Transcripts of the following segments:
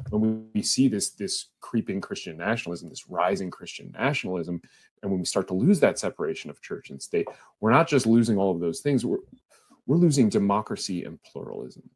when we see this creeping Christian nationalism, this rising Christian nationalism, and when we start to lose that separation of church and state, we're not just losing all of those things, we're losing democracy and pluralism.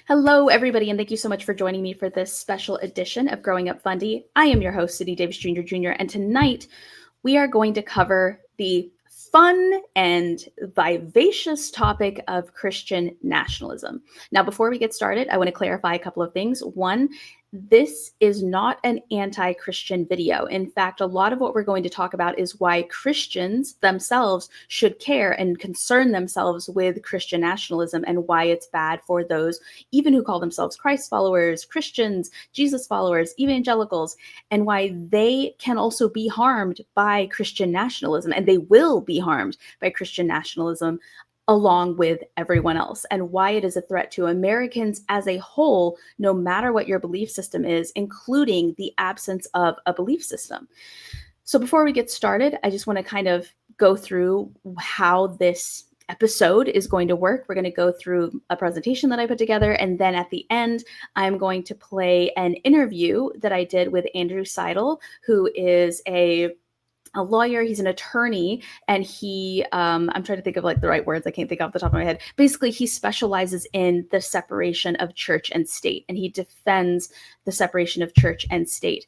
Hello, everybody, and thank you so much for joining me for this special edition of Growing Up Fundie. I am your host, Cindy Davis Jr., and tonight we are going to cover the fun and vivacious topic of Christian nationalism. Now, before we get started, I want to clarify a couple of things. One, this is not an anti-Christian video. In fact, a lot of what we're going to talk about is why Christians themselves should care and concern themselves with Christian nationalism and why it's bad for those even who call themselves Christ followers, Christians, Jesus followers, evangelicals, and why they can also be harmed by Christian nationalism, and they will be harmed by Christian nationalism along with everyone else, and why it is a threat to Americans as a whole, no matter what your belief system is, including the absence of a belief system. So before we get started, I just want to kind of go through how this episode is going to work. We're going to go through a presentation that I put together, and then at the end, I'm going to play an interview that I did with Andrew Seidel, who is a lawyer. He's an attorney, and he, I'm trying to think of like the right words. I can't think off the top of my head. Basically, he specializes in the separation of church and state, and he defends the separation of church and state.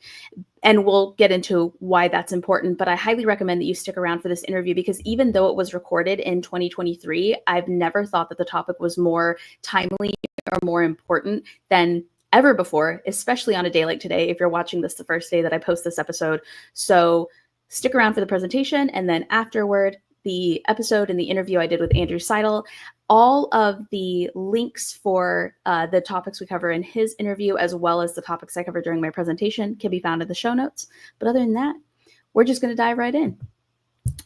And we'll get into why that's important, but I highly recommend that you stick around for this interview, because even though it was recorded in 2023, I've never thought that the topic was more timely or more important than ever before, especially on a day like today, if you're watching this the first day that I post this episode. So stick around for the presentation, and then afterward, the episode and the interview I did with Andrew Seidel. All of the links for the topics we cover in his interview, as well as the topics I covered during my presentation, can be found in the show notes. But other than that, we're just going to dive right in.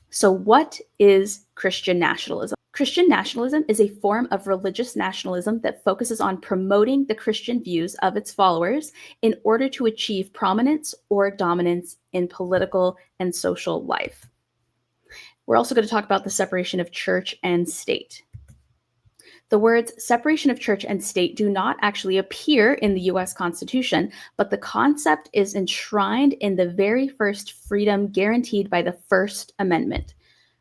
So what is Christian nationalism? Christian nationalism is a form of religious nationalism that focuses on promoting the Christian views of its followers in order to achieve prominence or dominance in political and social life. We're also going to talk about the separation of church and state. The words separation of church and state do not actually appear in the US Constitution, but the concept is enshrined in the very first freedom guaranteed by the First Amendment.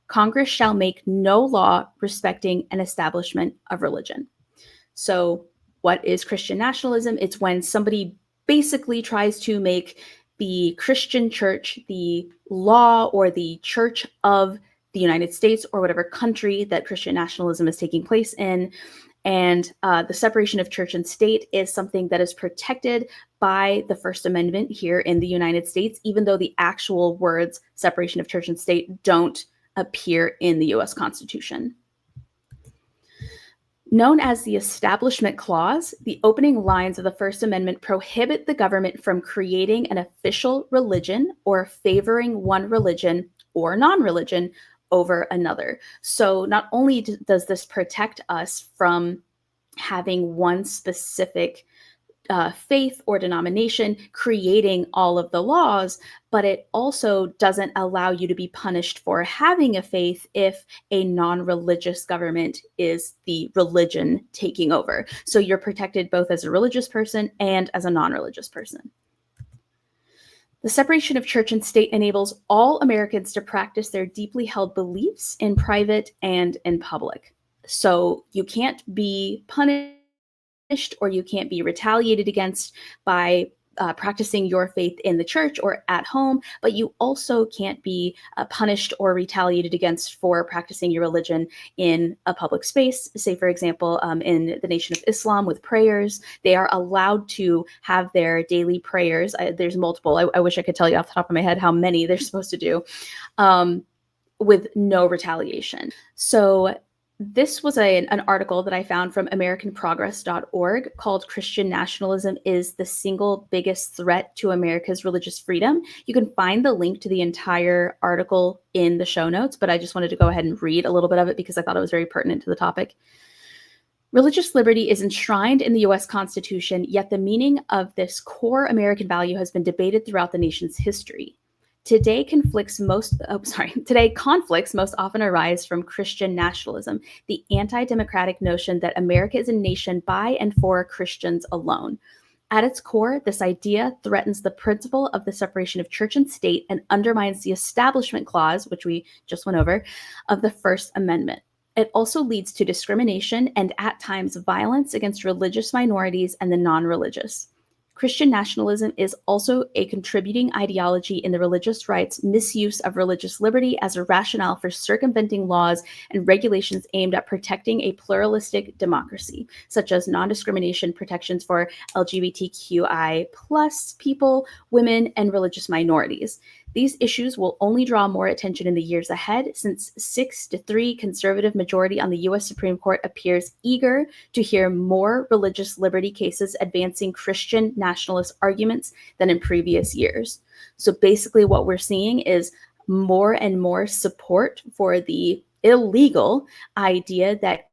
Congress shall make no law respecting an establishment of religion. So what is Christian nationalism? It's when somebody basically tries to make the Christian church the law or the church of the United States or whatever country that Christian nationalism is taking place in. And the separation of church and state is something that is protected by the First Amendment here in the United States, even though the actual words separation of church and state don't appear in the US Constitution. Known as the Establishment Clause, the opening lines of the First Amendment prohibit the government from creating an official religion or favoring one religion or non-religion over another. So not only does this protect us from having one specific faith or denomination creating all of the laws, but it also doesn't allow you to be punished for having a faith if a non-religious government is the religion taking over. So you're protected both as a religious person and as a non-religious person. The separation of church and state enables all Americans to practice their deeply held beliefs in private and in public. So you can't be punished or you can't be retaliated against by practicing your faith in the church or at home, but you also can't be punished or retaliated against for practicing your religion in a public space. Say, for example, in the Nation of Islam with prayers, they are allowed to have their daily prayers. There's multiple. I wish I could tell you off the top of my head how many they're supposed to do with no retaliation. So This was an article that I found from AmericanProgress.org called Christian Nationalism is the Single Biggest Threat to America's Religious Freedom. You can find the link to the entire article in the show notes, but I just wanted to go ahead and read a little bit of it because I thought it was very pertinent to the topic. Religious liberty is enshrined in the U.S. Constitution, yet the meaning of this core American value has been debated throughout the nation's history. Today, conflicts most often arise from Christian nationalism, the anti-democratic notion that America is a nation by and for Christians alone. At its core, this idea threatens the principle of the separation of church and state and undermines the Establishment Clause, which we just went over, of the First Amendment. It also leads to discrimination and, at times, violence against religious minorities and the non-religious. Christian nationalism is also a contributing ideology in the religious right's misuse of religious liberty as a rationale for circumventing laws and regulations aimed at protecting a pluralistic democracy, such as non-discrimination protections for LGBTQI+ people, women, and religious minorities. These issues will only draw more attention in the years ahead, since 6-3 conservative majority on the U.S. Supreme Court appears eager to hear more religious liberty cases advancing Christian nationalist arguments than in previous years. So basically what we're seeing is more and more support for the illegal idea that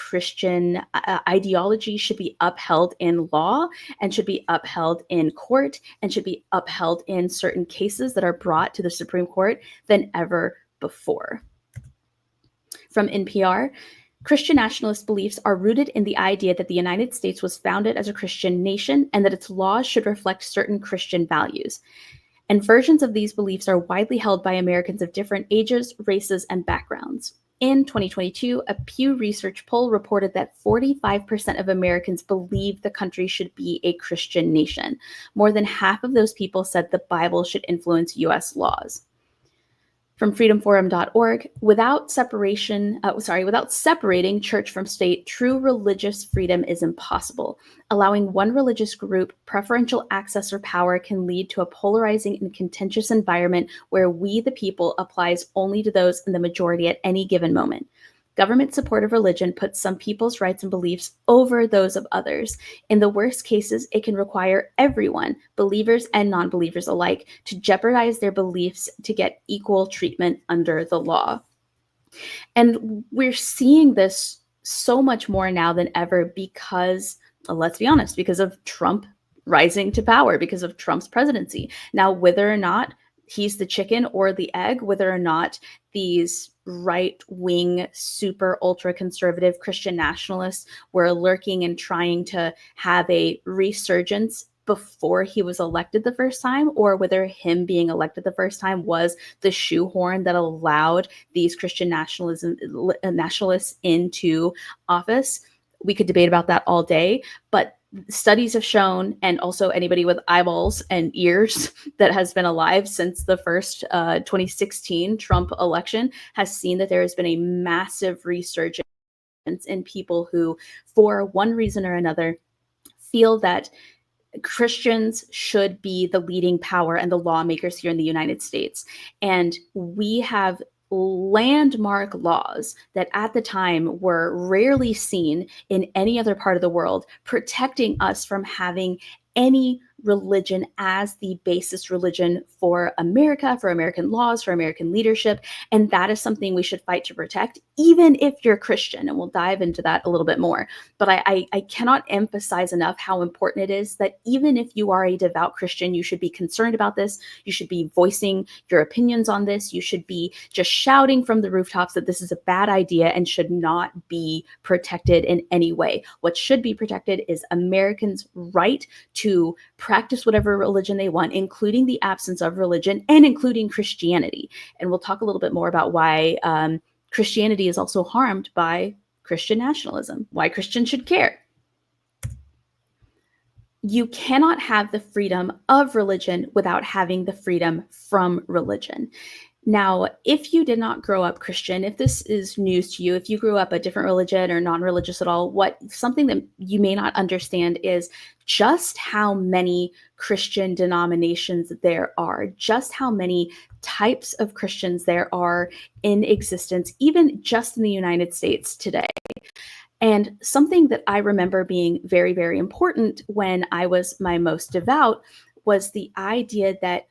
Christian ideology should be upheld in law and should be upheld in court and should be upheld in certain cases that are brought to the Supreme Court than ever before. From NPR, Christian nationalist beliefs are rooted in the idea that the United States was founded as a Christian nation and that its laws should reflect certain Christian values. And versions of these beliefs are widely held by Americans of different ages, races, and backgrounds. In 2022, a Pew Research poll reported that 45% of Americans believe the country should be a Christian nation. More than half of those people said the Bible should influence U.S. laws. From freedomforum.org, without separating church from state, true religious freedom is impossible. Allowing one religious group preferential access or power can lead to a polarizing and contentious environment where we, the people, applies only to those in the majority at any given moment. Government support of religion puts some people's rights and beliefs over those of others. In the worst cases, it can require everyone, believers and non-believers alike, to jeopardize their beliefs to get equal treatment under the law. And we're seeing this so much more now than ever because, let's be honest, because of Trump rising to power, because of Trump's presidency. Now, whether or not he's the chicken or the egg, whether or not these right-wing, super ultra-conservative Christian nationalists were lurking and trying to have a resurgence before he was elected the first time, or whether him being elected the first time was the shoehorn that allowed these Christian nationalists into office. We could debate about that all day, but studies have shown, and also anybody with eyeballs and ears that has been alive since the first 2016 Trump election has seen that there has been a massive resurgence in people who, for one reason or another, feel that Christians should be the leading power and the lawmakers here in the United States. And we have landmark laws that at the time were rarely seen in any other part of the world, protecting us from having any religion as the basis religion for America, for American laws, for American leadership. And that is something we should fight to protect, even if you're Christian. And we'll dive into that a little bit more. But I cannot emphasize enough how important it is that even if you are a devout Christian, you should be concerned about this. You should be voicing your opinions on this. You should be just shouting from the rooftops that this is a bad idea and should not be protected in any way. What should be protected is Americans' right to practice whatever religion they want, including the absence of religion and including Christianity. And we'll talk a little bit more about why Christianity is also harmed by Christian nationalism, why Christians should care. You cannot have the freedom of religion without having the freedom from religion. Now, if you did not grow up Christian, if this is news to you, if you grew up a different religion or non-religious at all, something that you may not understand is just how many Christian denominations there are, just how many types of Christians there are in existence, even just in the United States today. And something that I remember being very, very important when I was my most devout was the idea that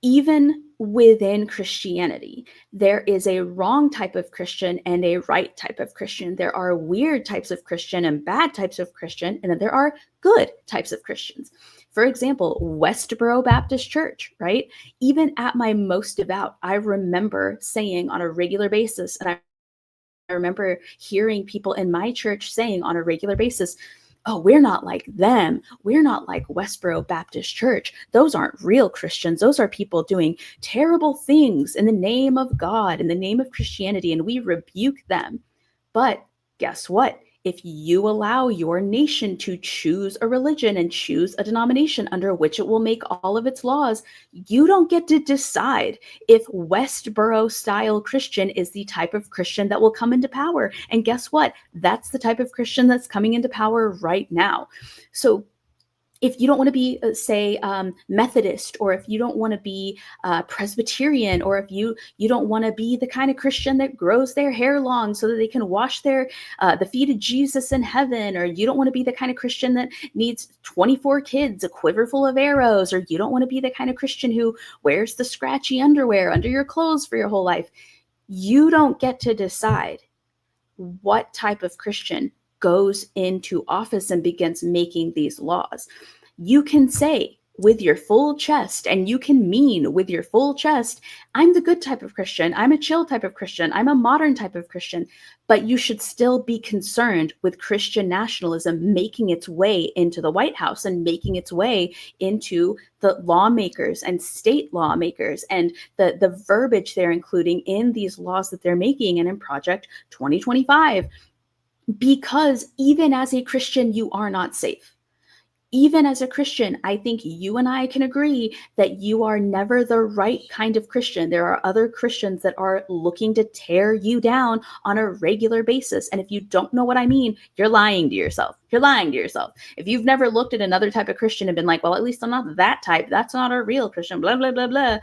even within Christianity, there is a wrong type of Christian and a right type of Christian. There are weird types of Christian and bad types of Christian, and then there are good types of Christians. For example, Westboro Baptist Church, right? Even at my most devout, I remember saying on a regular basis, and I remember hearing people in my church saying on a regular basis, oh, we're not like them. We're not like Westboro Baptist Church. Those aren't real Christians. Those are people doing terrible things in the name of God, in the name of Christianity, and we rebuke them. But guess what? If you allow your nation to choose a religion and choose a denomination under which it will make all of its laws, you don't get to decide if Westboro style Christian is the type of Christian that will come into power. And guess what? That's the type of Christian that's coming into power right now. So if you don't want to be, say, Methodist, or if you don't want to be Presbyterian, or if you don't want to be the kind of Christian that grows their hair long so that they can wash the feet of Jesus in heaven, or you don't want to be the kind of Christian that needs 24 kids, a quiver full of arrows, or you don't want to be the kind of Christian who wears the scratchy underwear under your clothes for your whole life, you don't get to decide what type of Christian goes into office and begins making these laws. You can say with your full chest, and you can mean with your full chest, I'm the good type of Christian, I'm a chill type of Christian, I'm a modern type of Christian, but you should still be concerned with Christian nationalism making its way into the White House and making its way into the lawmakers and state lawmakers and the verbiage they're including in these laws that they're making and in Project 2025. Because even as a Christian, you are not safe. Even as a Christian, I think you and I can agree that you are never the right kind of Christian. There are other Christians that are looking to tear you down on a regular basis. And if you don't know what I mean, you're lying to yourself. You're lying to yourself. If you've never looked at another type of Christian and been like, well, at least I'm not that type, that's not a real Christian, blah, blah, blah, blah,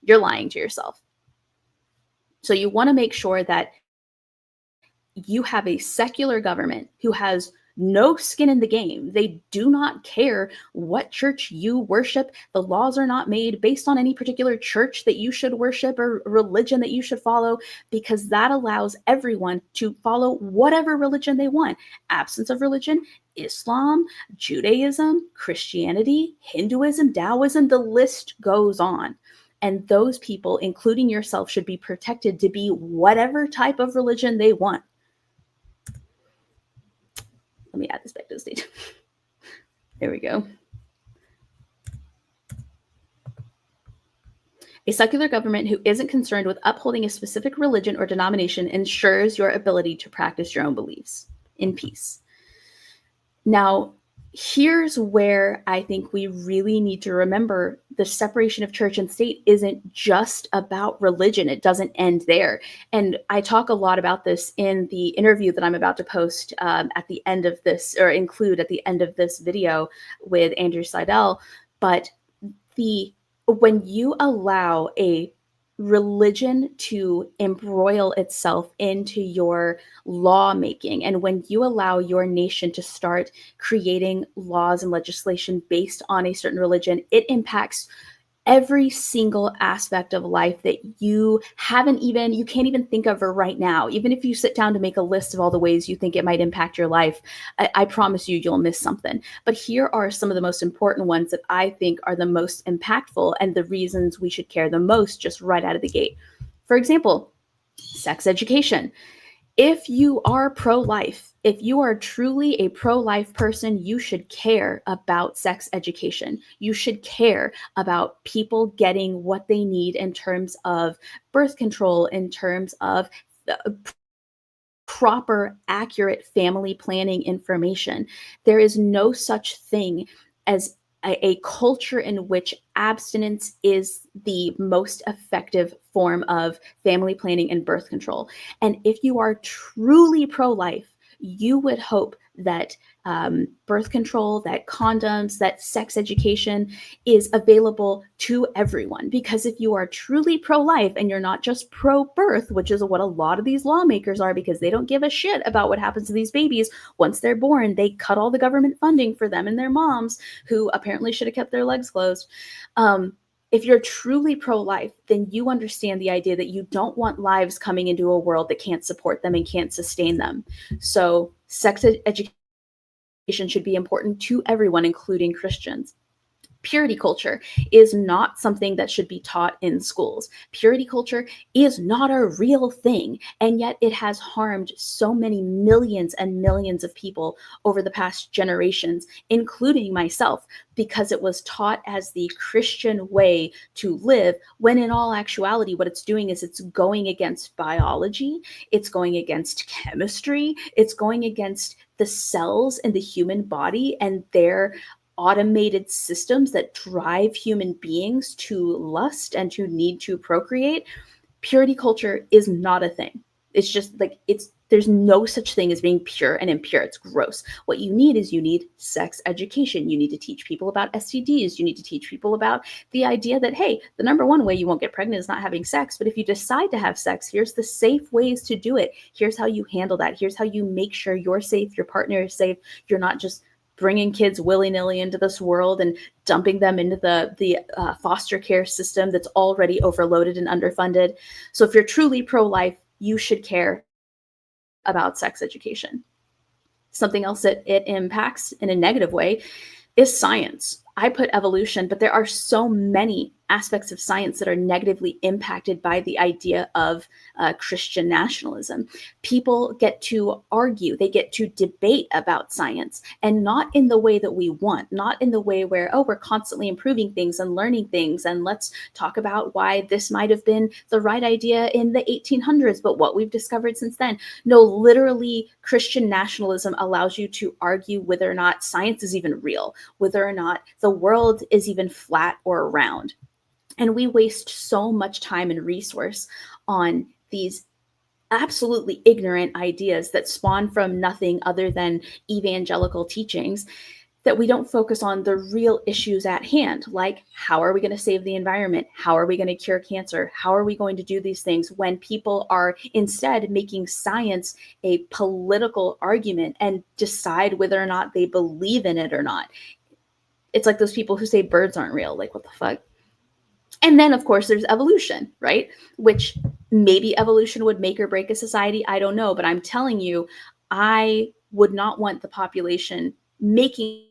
you're lying to yourself. So you want to make sure that you have a secular government who has no skin in the game. They do not care what church you worship. The laws are not made based on any particular church that you should worship or religion that you should follow, because that allows everyone to follow whatever religion they want. Absence of religion, Islam, Judaism, Christianity, Hinduism, Taoism, the list goes on. And those people, including yourself, should be protected to be whatever type of religion they want. Let me add this back to the stage. There we go. A secular government who isn't concerned with upholding a specific religion or denomination ensures your ability to practice your own beliefs in peace. Now, here's where I think we really need to remember the separation of church and state isn't just about religion. It doesn't end there. And I talk a lot about this in the interview that I'm about to post at the end of this, or include at the end of this video with Andrew Seidel. But when you allow a religion to embroil itself into your lawmaking, and when you allow your nation to start creating laws and legislation based on a certain religion, it impacts every single aspect of life that you can't even think of right now. Even if you sit down to make a list of all the ways you think it might impact your life, I promise you'll miss something. But here are some of the most important ones that I think are the most impactful and the reasons we should care the most just right out of the gate. For example, sex education. If you are pro-life, if you are truly a pro-life person, you should care about sex education. You should care about people getting what they need in terms of birth control, in terms of proper, accurate family planning information. There is no such thing as a culture in which abstinence is the most effective form of family planning and birth control. And if you are truly pro-life, you would hope that birth control, that condoms, that sex education is available to everyone. Because if you are truly pro-life and you're not just pro-birth, which is what a lot of these lawmakers are, because they don't give a shit about what happens to these babies once they're born, they cut all the government funding for them and their moms, who apparently should have kept their legs closed. If you're truly pro-life, then you understand the idea that you don't want lives coming into a world that can't support them and can't sustain them. So sex education should be important to everyone, including Christians. Purity culture is not something that should be taught in schools. Purity culture is not a real thing, and yet it has harmed so many millions and millions of people over the past generations, including myself, because it was taught as the Christian way to live, when in all actuality, what it's doing is it's going against biology, it's going against chemistry, it's going against the cells in the human body and their automated systems that drive human beings to lust and to need to procreate. Purity culture is not a thing. It's just like, there's no such thing as being pure and impure. It's gross. What you need sex education. You need to teach people about STDs. You need to teach people about the idea that, hey, the number one way you won't get pregnant is not having sex. But if you decide to have sex, here's the safe ways to do it. Here's how you handle that. Here's how you make sure you're safe, your partner is safe. You're not just bringing kids willy-nilly into this world and dumping them into the foster care system that's already overloaded and underfunded. So if you're truly pro-life, you should care about sex education. Something else that it impacts in a negative way is science. I put evolution, but there are so many aspects of science that are negatively impacted by the idea of Christian nationalism. People get to argue, they get to debate about science, and not in the way that we want, not in the way where, oh, we're constantly improving things and learning things, and let's talk about why this might have been the right idea in the 1800s, but what we've discovered since then. No, literally, Christian nationalism allows you to argue whether or not science is even real, whether or not the world is even flat or round. And we waste so much time and resource on these absolutely ignorant ideas that spawn from nothing other than evangelical teachings, that we don't focus on the real issues at hand, like how are we going to save the environment? How are we going to cure cancer? How are we going to do these things, when people are instead making science a political argument and decide whether or not they believe in it or not? It's like those people who say birds aren't real. Like, what the fuck? And then, of course, there's evolution, right? Which maybe evolution would make or break a society. I don't know. But I'm telling you, I would not want the population making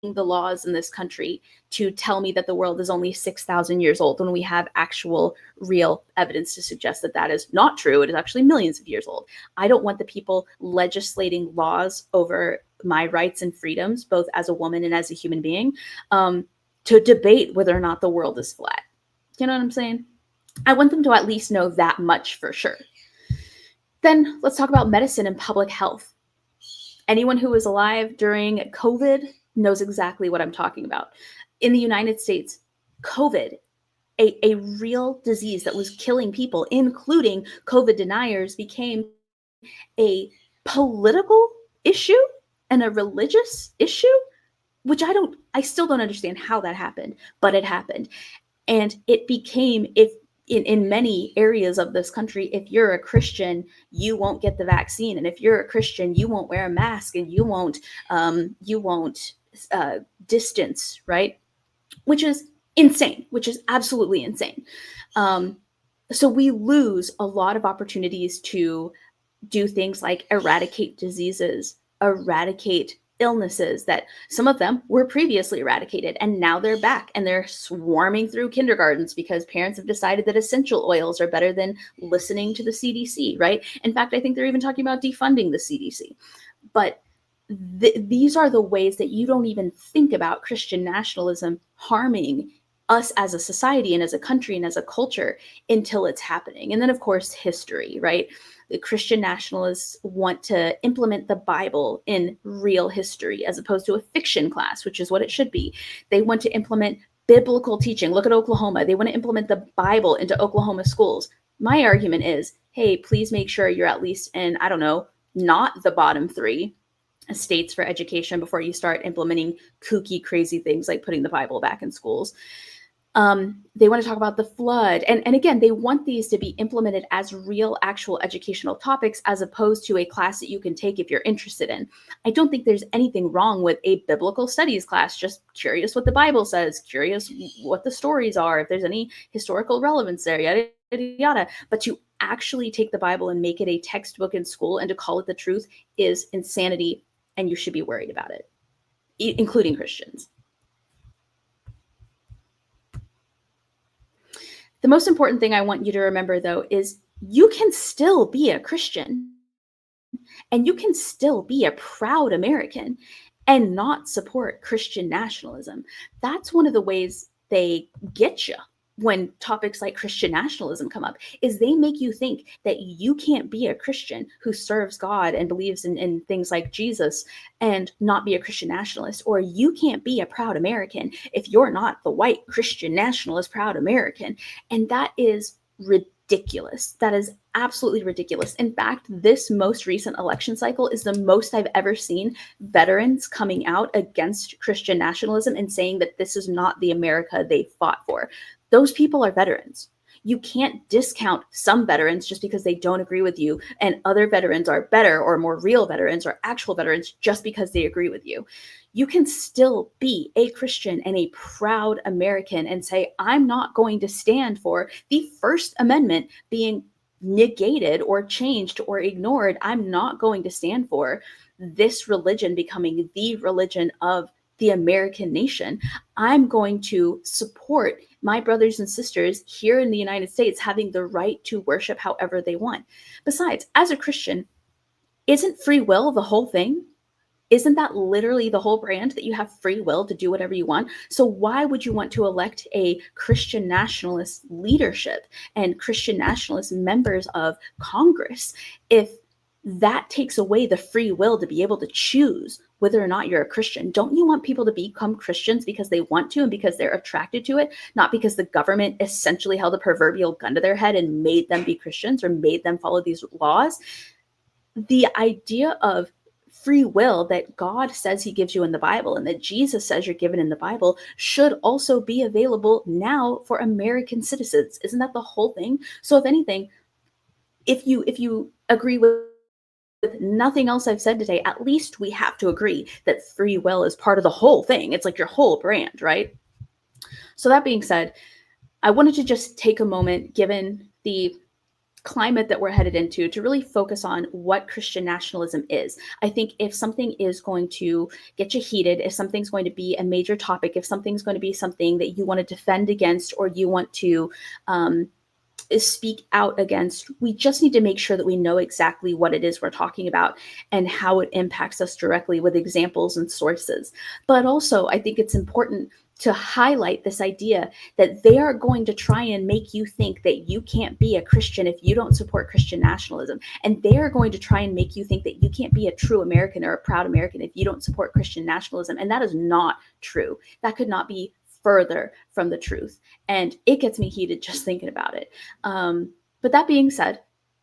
the laws in this country to tell me that the world is only 6,000 years old, when we have actual real evidence to suggest that that is not true. It is actually millions of years old. I don't want the people legislating laws over my rights and freedoms, both as a woman and as a human being, to debate whether or not the world is flat. You know what I'm saying? I want them to at least know that much for sure. Then let's talk about medicine and public health. Anyone who was alive during COVID knows exactly what I'm talking about. In the United States, COVID, a real disease that was killing people, including COVID deniers, became a political issue and a religious issue, which I still don't understand how that happened, but it happened. And it became, if in many areas of this country, if you're a Christian, you won't get the vaccine. And if you're a Christian, you won't wear a mask, and you won't distance, right? Which is insane, which is absolutely insane. So we lose a lot of opportunities to do things like eradicate diseases, eradicate illnesses that some of them were previously eradicated, and now they're back and they're swarming through kindergartens because parents have decided that essential oils are better than listening to the CDC, right? In fact, I think they're even talking about defunding the CDC. But these are the ways that you don't even think about Christian nationalism harming us as a society and as a country and as a culture until it's happening. And then, of course, history, right? The Christian nationalists want to implement the Bible in real history as opposed to a fiction class, which is what it should be. They want to implement biblical teaching. Look at Oklahoma. They want to implement the Bible into Oklahoma schools. My argument is, hey, please make sure you're at least in, I don't know, not the bottom three. states for education before you start implementing kooky, crazy things like putting the Bible back in schools. They want to talk about the flood. And again, they want these to be implemented as real, actual educational topics as opposed to a class that you can take if you're interested in. I don't think there's anything wrong with a biblical studies class, just curious what the Bible says, curious what the stories are, if there's any historical relevance there, yada, yada, yada. But to actually take the Bible and make it a textbook in school and to call it the truth is insanity, and you should be worried about it, including Christians. The most important thing I want you to remember, though, is you can still be a Christian and you can still be a proud American and not support Christian nationalism. That's one of the ways they get you when topics like Christian nationalism come up, is they make you think that you can't be a Christian who serves God and believes in things like Jesus and not be a Christian nationalist, or you can't be a proud American if you're not the white Christian nationalist proud American. And that is ridiculous. That is absolutely ridiculous. In fact, this most recent election cycle is the most I've ever seen veterans coming out against Christian nationalism and saying that this is not the America they fought for. Those people are veterans. You can't discount some veterans just because they don't agree with you, and other veterans are better or more real veterans or actual veterans just because they agree with you. You can still be a Christian and a proud American and say, I'm not going to stand for the First Amendment being negated or changed or ignored. I'm not going to stand for this religion becoming the religion of the American nation. I'm going to support my brothers and sisters here in the United States having the right to worship however they want. Besides, as a Christian, isn't free will the whole thing? Isn't that literally the whole brand, that you have free will to do whatever you want? So why would you want to elect a Christian nationalist leadership and Christian nationalist members of Congress if that takes away the free will to be able to choose whether or not you're a Christian? Don't you want people to become Christians because they want to and because they're attracted to it, not because the government essentially held a proverbial gun to their head and made them be Christians or made them follow these laws? The idea of free will that God says he gives you in the Bible and that Jesus says you're given in the Bible should also be available now for American citizens. Isn't that the whole thing? So if anything, if you agree with nothing else I've said today, at least we have to agree that free will is part of the whole thing. It's like your whole brand, right? So that being said, I wanted to just take a moment, given the climate that we're headed into, to really focus on what Christian nationalism is. I think if something is going to get you heated, if something's going to be a major topic, if something's going to be something that you want to defend against or you want to speak out against, we just need to make sure that we know exactly what it is we're talking about and how it impacts us directly with examples and sources. But also, I think it's important to highlight this idea that they are going to try and make you think that you can't be a Christian if you don't support Christian nationalism. And they are going to try and make you think that you can't be a true American or a proud American if you don't support Christian nationalism. And that is not true. That could not be further from the truth. And it gets me heated just thinking about it. But that being said,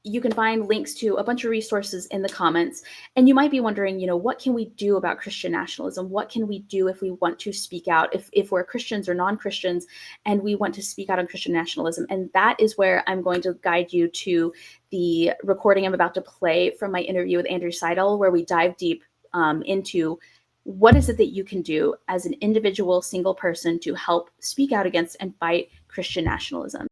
you can find links to a bunch of resources in the comments. And you might be wondering, what can we do about Christian nationalism? What can we do if we want to speak out, if we're Christians or non-Christians and we want to speak out on Christian nationalism? And that is where I'm going to guide you to the recording I'm about to play from my interview with Andrew Seidel, where we dive deep into what is it that you can do as an individual single person to help speak out against and fight Christian nationalism.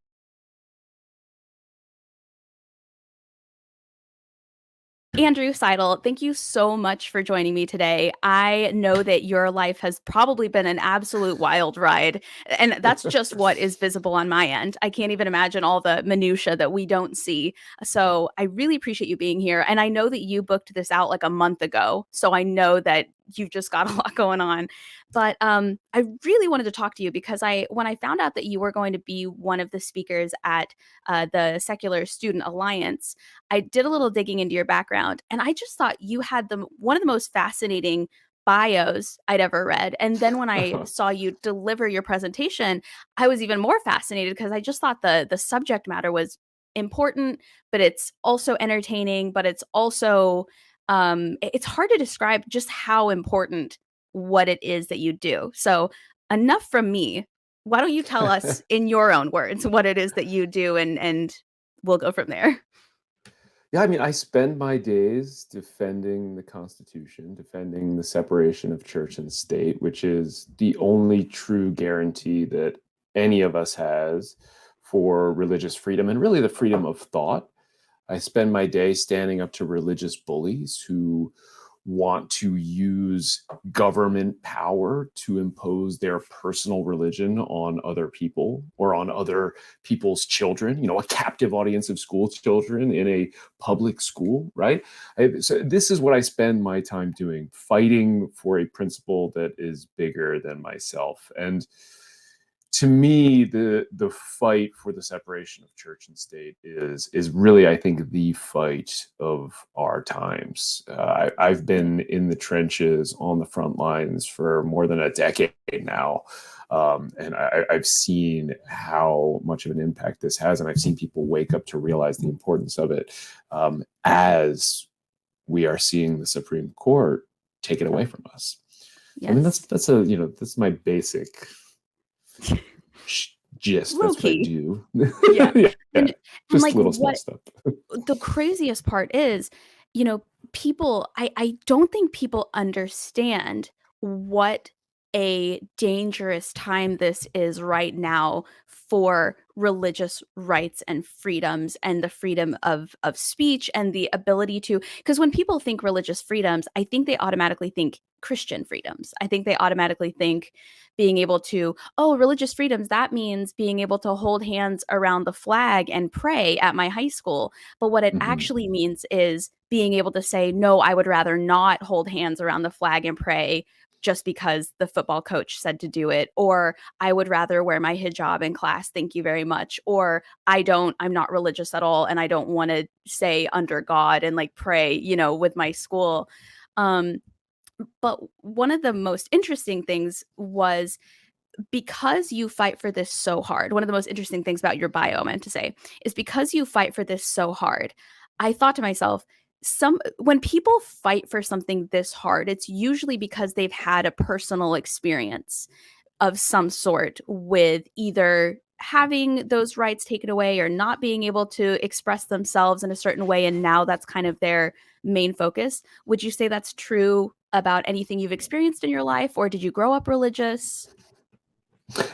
Andrew Seidel, thank you so much for joining me today. I know that your life has probably been an absolute wild ride, and that's just what is visible on my end. I can't even imagine all the minutia that we don't see. So I really appreciate you being here. And I know that you booked this out like a month ago, so I know that you've just got a lot going on. But I really wanted to talk to you because when I found out that you were going to be one of the speakers at the Secular Student Alliance, I did a little digging into your background, and I just thought you had one of the most fascinating bios I'd ever read. And then when I saw you deliver your presentation, I was even more fascinated because I just thought the subject matter was important, but it's also entertaining, but it's also it's hard to describe just how important what it is that you do. So enough from me. Why don't you tell us in your own words what it is that you do, and we'll go from there. Yeah, I mean, I spend my days defending the Constitution, defending the separation of church and state, which is the only true guarantee that any of us has for religious freedom and really the freedom of thought. I spend my day standing up to religious bullies who want to use government power to impose their personal religion on other people or on other people's children, a captive audience of school children in a public school, right? So this is what I spend my time doing, fighting for a principle that is bigger than myself. And to me, the fight for the separation of church and state is really, I think, the fight of our times. I've been in the trenches on the front lines for more than a decade now, and I've seen how much of an impact this has, and I've seen people wake up to realize the importance of it as we are seeing the Supreme Court take it away from us. Yes. I mean, that's my basic gist. That's what I do. Yeah. Yeah. And Just like little small stuff. The craziest part is, people, I don't think people understand what a dangerous time this is right now for religious rights and freedoms and the freedom of speech and the ability to, because when people think religious freedoms, I think they automatically think Christian freedoms. I think they automatically think being able to, religious freedoms, that means being able to hold hands around the flag and pray at my high school. But what it actually means is being able to say, no, I would rather not hold hands around the flag and pray just because the football coach said to do it, or I would rather wear my hijab in class, thank you very much, or I'm not religious at all and I don't want to say under God and like pray, with my school. But one of the most interesting things was, because you fight for this so hard, one of the most interesting things about your bio, I meant to say, is because you fight for this so hard, I thought to myself, when people fight for something this hard, it's usually because they've had a personal experience of some sort with either having those rights taken away or not being able to express themselves in a certain way, and now that's kind of their main focus. Would you say that's true about anything you've experienced in your life, or did you grow up religious?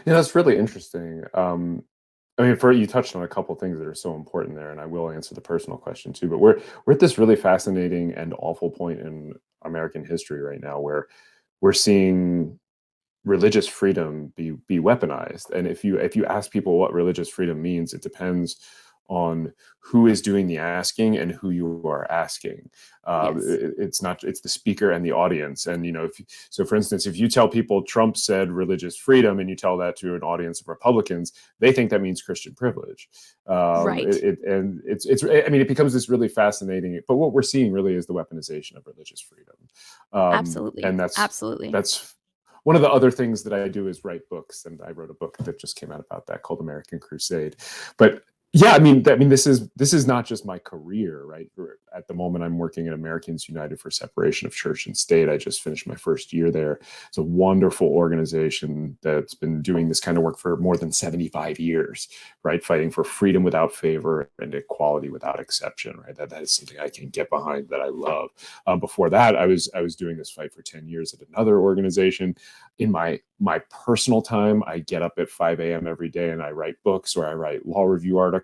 That's really interesting. I mean, you touched on a couple of things that are so important there, and I will answer the personal question too. But we're at this really fascinating and awful point in American history right now, where we're seeing religious freedom be weaponized. And if you ask people what religious freedom means, it depends on who is doing the asking and who you are asking. Yes. It's the speaker and the audience. And, so for instance, if you tell people Trump said religious freedom and you tell that to an audience of Republicans, they think that means Christian privilege. Right. It becomes this really fascinating, but what we're seeing really is the weaponization of religious freedom. Absolutely. And that's one of the other things that I do is write books, and I wrote a book that just came out about that called American Crusade. But yeah, I mean, this is not just my career, right? At the moment, I'm working at Americans United for Separation of Church and State. I just finished my first year there. It's a wonderful organization that's been doing this kind of work for more than 75 years, right? Fighting for freedom without favor and equality without exception, right? That is something I can get behind, that I love. Before that, I was doing this fight for 10 years at another organization. In my personal time, I get up at 5 a.m. every day and I write books or I write law review articles.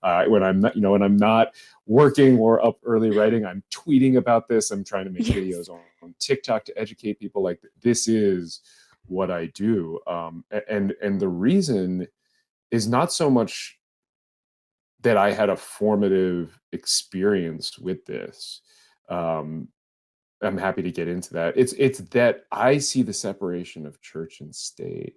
When I'm not working or up early writing, I'm tweeting about this. I'm trying to make videos on TikTok to educate people. Like, this is what I do. And the reason is not so much that I had a formative experience with this. I'm happy to get into that. It's that I see the separation of church and state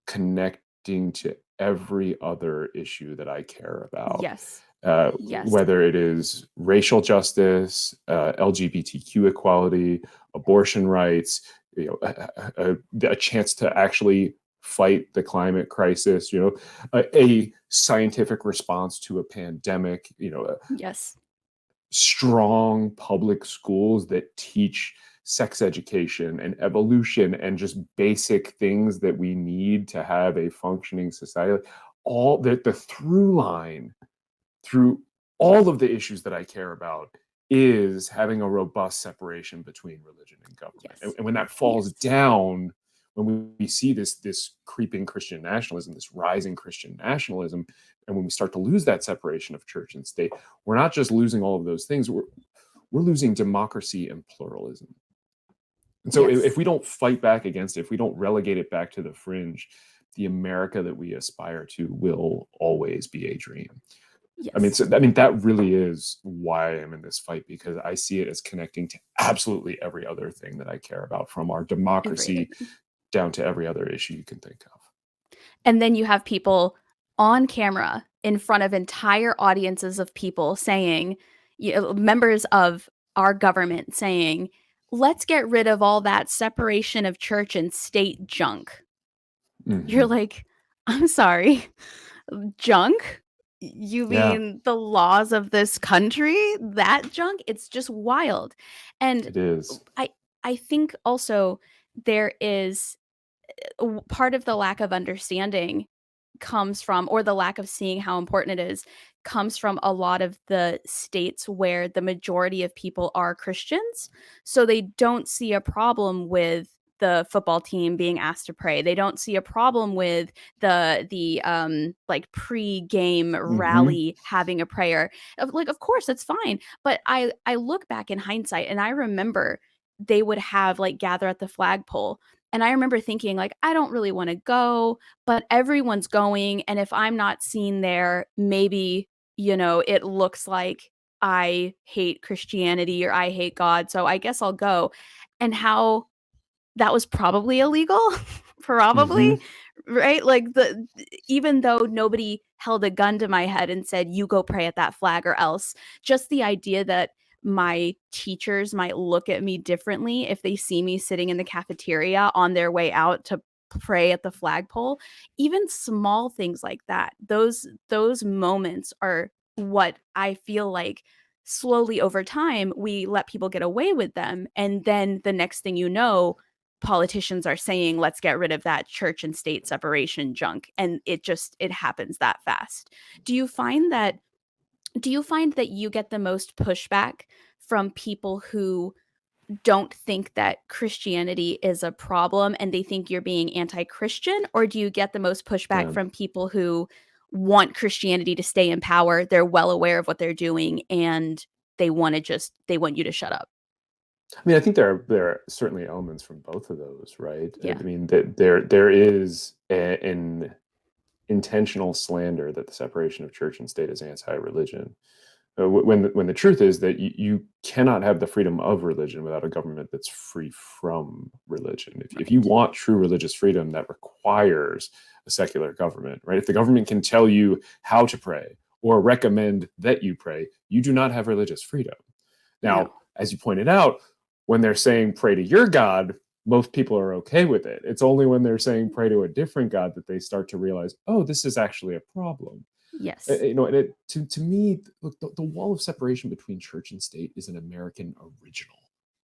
connecting to every other issue that I care about. Yes. Whether it is racial justice, LGBTQ equality, abortion rights, a chance to actually fight the climate crisis, a scientific response to a pandemic, yes. strong public schools that teach sex education and evolution and just basic things that we need to have a functioning society. All the through line through all of the issues that I care about is having a robust separation between religion and government. Yes. And when that falls down, when we see this creeping Christian nationalism, this rising Christian nationalism, and when we start to lose that separation of church and state, we're not just losing all of those things, we're losing democracy and pluralism. And so Yes. if we don't fight back against it, if we don't relegate it back to the fringe, the America that we aspire to will always be a dream. Yes. I mean, that really is why I'm in this fight, because I see it as connecting to absolutely every other thing that I care about, from our democracy down to every other issue you can think of. And then you have people on camera in front of entire audiences of people saying, members of our government saying, let's get rid of all that separation of church and state junk. Mm-hmm. You're like, I'm sorry, junk? You mean the laws of this country? That junk? It's just wild. And it is. I think also there is part of the lack of understanding comes from, or the lack of seeing how important it is, comes from a lot of the states where the majority of people are Christians. So they don't see a problem with the football team being asked to pray. They don't see a problem with the like pre-game rally having a prayer. Like, of course, that's fine. But I look back in hindsight and I remember they would have like gather at the flagpole. And I remember thinking, like, I don't really want to go, but everyone's going. And if I'm not seen there, maybe, it looks like I hate Christianity or I hate God. So I guess I'll go. And how that was probably illegal, probably, right? Like, even though nobody held a gun to my head and said, you go pray at that flag or else, just the idea that my teachers might look at me differently if they see me sitting in the cafeteria on their way out to pray at the flagpole. Even small things like that, those moments are what I feel like slowly over time we let people get away with them, and then the next thing you know, politicians are saying, let's get rid of that church and state separation junk, and it happens that fast. Do you find that you get the most pushback from people who don't think that Christianity is a problem and they think you're being anti-Christian? Or do you get the most pushback from people who want Christianity to stay in power? They're well aware of what they're doing and they want you to shut up? I mean, I think there are certainly elements from both of those, right? Yeah. I mean, there is an intentional slander that the separation of church and state is anti-religion, when the truth is that you cannot have the freedom of religion without a government that's free from religion. If you want true religious freedom, that requires a secular government, right? If the government can tell you how to pray or recommend that you pray, you do not have religious freedom. Now, as you pointed out, when they're saying pray to your God, most people are okay with it. It's only when they're saying pray to a different God that they start to realize, oh, this is actually a problem. Yes. And to me, look, the wall of separation between church and state is an American original,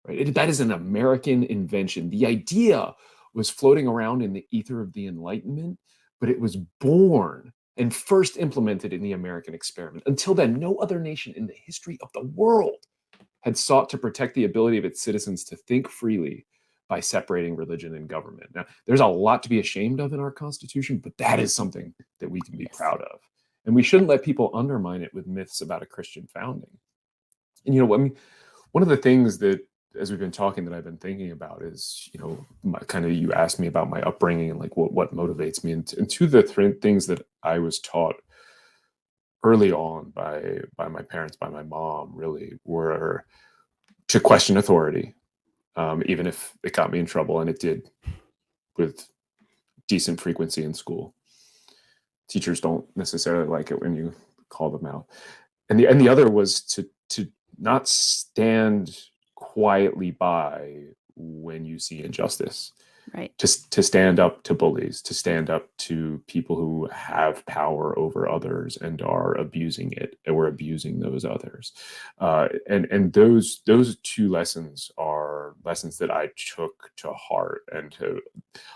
right? That is an American invention. The idea was floating around in the ether of the Enlightenment, but it was born and first implemented in the American experiment. Until then, no other nation in the history of the world had sought to protect the ability of its citizens to think freely by separating religion and government. Now, there's a lot to be ashamed of in our Constitution, but that is something that we can be proud of. And we shouldn't let people undermine it with myths about a Christian founding. And, I mean, one of the things that, as we've been talking, that I've been thinking about is, you asked me about my upbringing and like what motivates me. And two of the things that I was taught early on by my parents, by my mom, really were to question authority, even if it got me in trouble, and it did with decent frequency in school. Teachers don't necessarily like it when you call them out. And the other was to not stand quietly by when you see injustice. Right. to stand up to bullies, to stand up to people who have power over others and are abusing it or abusing those others. And those two lessons are lessons that I took to heart, and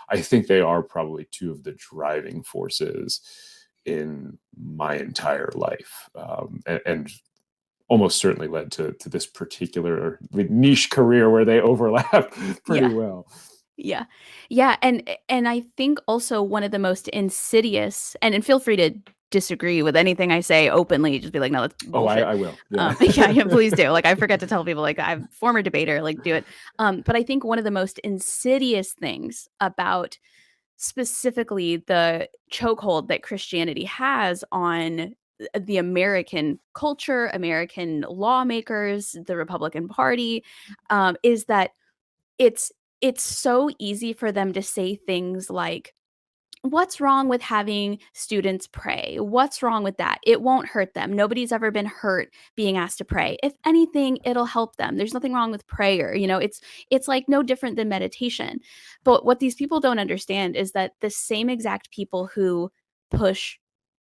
I think they are probably two of the driving forces in my entire life, and almost certainly led to this particular niche career where they overlap pretty well. Yeah. Yeah. And I think also one of the most insidious, and feel free to disagree with anything I say openly, just be like, no, that's bullshit. I will. Yeah. Yeah, please do. Like, I forget to tell people, like, I'm a former debater, like, do it. But I think one of the most insidious things about specifically the chokehold that Christianity has on the American culture, American lawmakers, the Republican Party, is that it's it's so easy for them to say things like, "What's wrong with having students pray? What's wrong with that? It won't hurt them. Nobody's ever been hurt being asked to pray. If anything, it'll help them. There's nothing wrong with prayer." It's like no different than meditation. But what these people don't understand is that the same exact people who push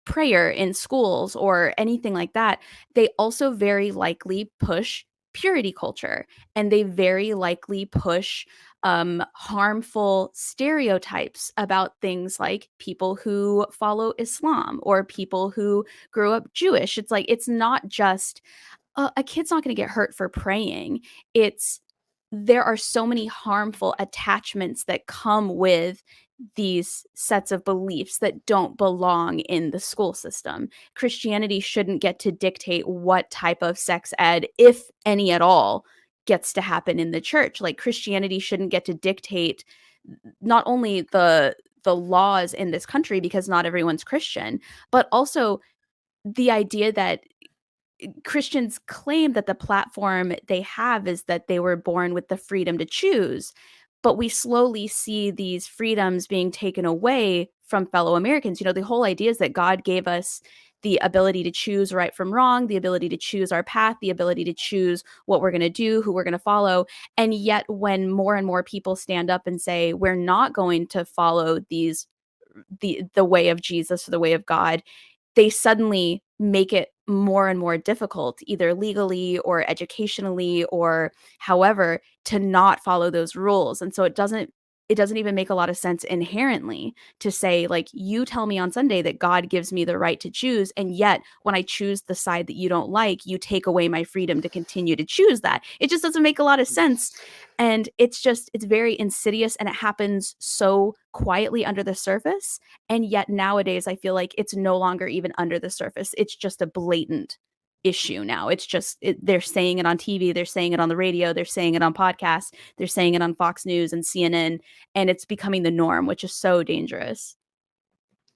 prayer in schools or anything like that, they also very likely push purity culture, and they very likely push harmful stereotypes about things like people who follow Islam or people who grew up Jewish. It's like, it's not just a kid's not going to get hurt for praying. It's There are so many harmful attachments that come with these sets of beliefs that don't belong in the school system. Christianity shouldn't get to dictate what type of sex ed, if any at all, gets to happen in the church. Like, Christianity shouldn't get to dictate not only the laws in this country, because not everyone's Christian, but also the idea that Christians claim that the platform they have is that they were born with the freedom to choose, but we slowly see these freedoms being taken away from fellow Americans. The whole idea is that God gave us the ability to choose right from wrong, the ability to choose our path, the ability to choose what we're going to do, who we're going to follow. And yet, when more and more people stand up and say, we're not going to follow the way of Jesus or the way of God, they suddenly make it more and more difficult, either legally or educationally or however, to not follow those rules. And so it doesn't even make a lot of sense inherently to say, like, you tell me on Sunday that God gives me the right to choose, and yet when I choose the side that you don't like, you take away my freedom to continue to choose that. It just doesn't make a lot of sense. And it's very insidious, and it happens so quietly under the surface. And yet nowadays, I feel like it's no longer even under the surface. It's just a blatant issue now. They're saying it on TV, they're saying it on the radio, they're saying it on podcasts, they're saying it on Fox News and CNN, and it's becoming the norm, which is so dangerous.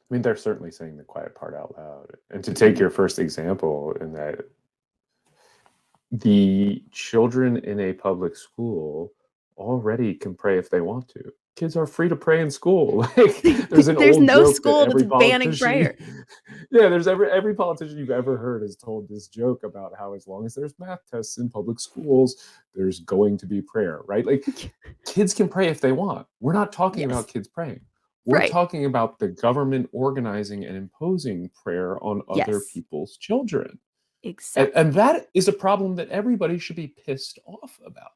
I mean, they're certainly saying the quiet part out loud. And to take your first example, in that the children in a public school already can pray if they want to. Kids are free to pray in school. Like, there's an There's old no joke school that every that's banning politician, prayer. yeah, there's every politician you've ever heard has told this joke about how, as long as there's math tests in public schools, there's going to be prayer, right? Like, kids can pray if they want. We're not talking about kids praying. We're Right. talking about the government organizing and imposing prayer on other Yes. people's children. Exactly. And that is a problem that everybody should be pissed off about.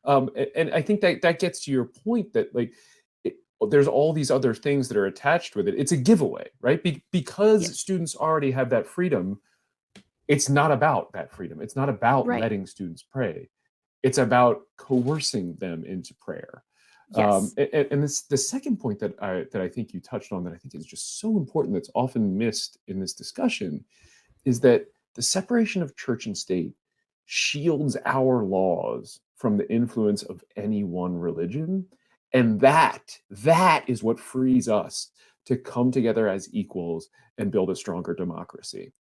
And I think that gets to your point that, like, there's all these other things that are attached with it. It's a giveaway, right? Because Yes. students already have that freedom. It's not about that freedom. It's not about Right. letting students pray. It's about coercing them into prayer. Yes. And the second point that I think you touched on, that I think is just so important, that's often missed in this discussion, is that the separation of church and state shields our laws from the influence of any one religion. And that is what frees us to come together as equals and build a stronger democracy.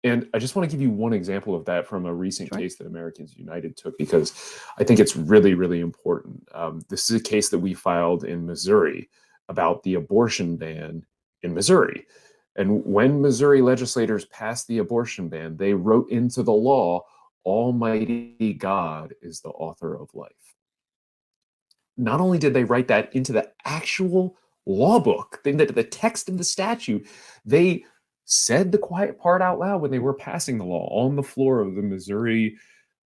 And I just want to give you one example of that from a recent case that Americans United took, because I think it's really, really important. This is a case that we filed in Missouri about the abortion ban in Missouri. And when Missouri legislators passed the abortion ban, they wrote into the law, "Almighty God is the author of life." not only did they write that into the actual law book, the text of the statute, they said the quiet part out loud when they were passing the law on the floor of the Missouri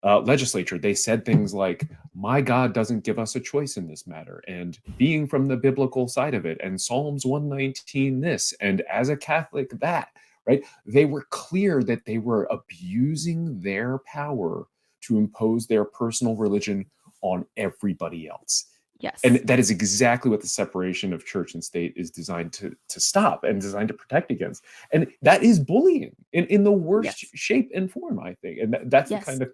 legislature. They said things like, my God doesn't give us a choice in this matter, and being from the biblical side of it, and Psalms 119 this, and as a Catholic that, right? They were clear that they were abusing their power to impose their personal religion on everybody else. Yes. And that is exactly what the separation of church and state is designed to stop and designed to protect against. And that is bullying in the worst shape and form, I think. And that's the kind of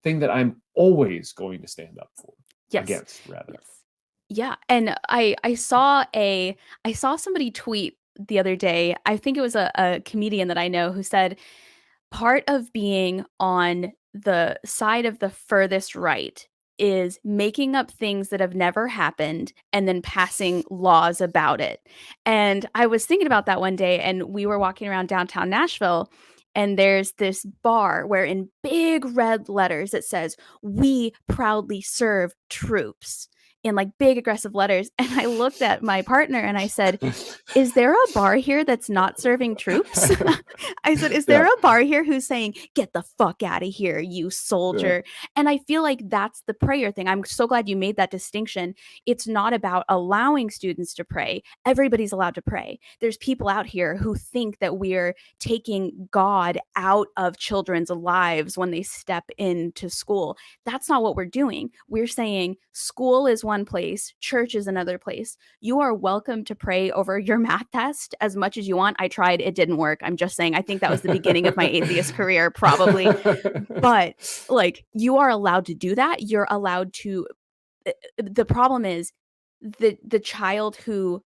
thing that I'm always going to stand up for. Against, rather. Yeah. And I saw somebody tweet the other day. I think it was a comedian that I know who said, part of being on the side of the furthest right is making up things that have never happened and then passing laws about it. And I was thinking about that one day, and we were walking around downtown Nashville, and there's this bar where in big red letters it says, "We proudly serve troops," in like big aggressive letters. And I looked at my partner and I said, is there a bar here that's not serving troops? I said, is there a bar here who's saying, get the fuck out of here, you soldier? And I feel like that's the prayer thing. I'm so glad you made that distinction. It's not about allowing students to pray. Everybody's allowed to pray. There's people out here who think that we're taking God out of children's lives when they step into school. That's not what we're doing. We're saying school is one place, church is another place. You are welcome to pray over your math test as much as you want. I tried, it didn't work. I'm just saying, I think that was the beginning of my atheist career, probably. But like, you are allowed to do that. You're allowed to. The problem is the child who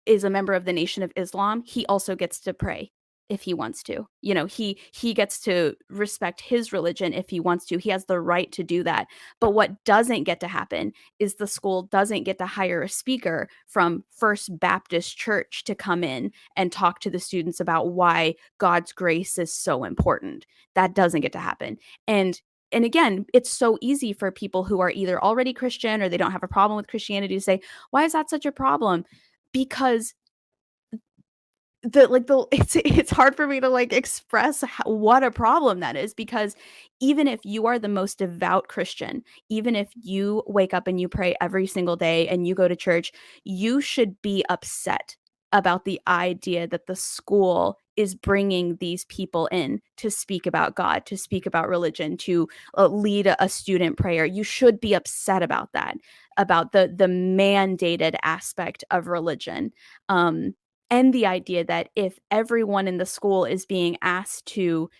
is a member of the Nation of Islam, he also gets to pray if he wants to. You know, he gets to respect his religion if he wants to. He has the right to do that. But what doesn't get to happen is the school doesn't get to hire a speaker from First Baptist Church to come in and talk to the students about why God's grace is so important. That doesn't get to happen. And again, it's so easy for people who are either already Christian or they don't have a problem with Christianity to say, why is that such a problem? Because it's hard for me to like express what a problem that is, because even if you are the most devout Christian, even if you wake up and you pray every single day and you go to church, you should be upset about the idea that the school is bringing these people in to speak about God, to speak about religion, to lead a student prayer. You should be upset about that, about the mandated aspect of religion. And the idea that if everyone in the school is being asked to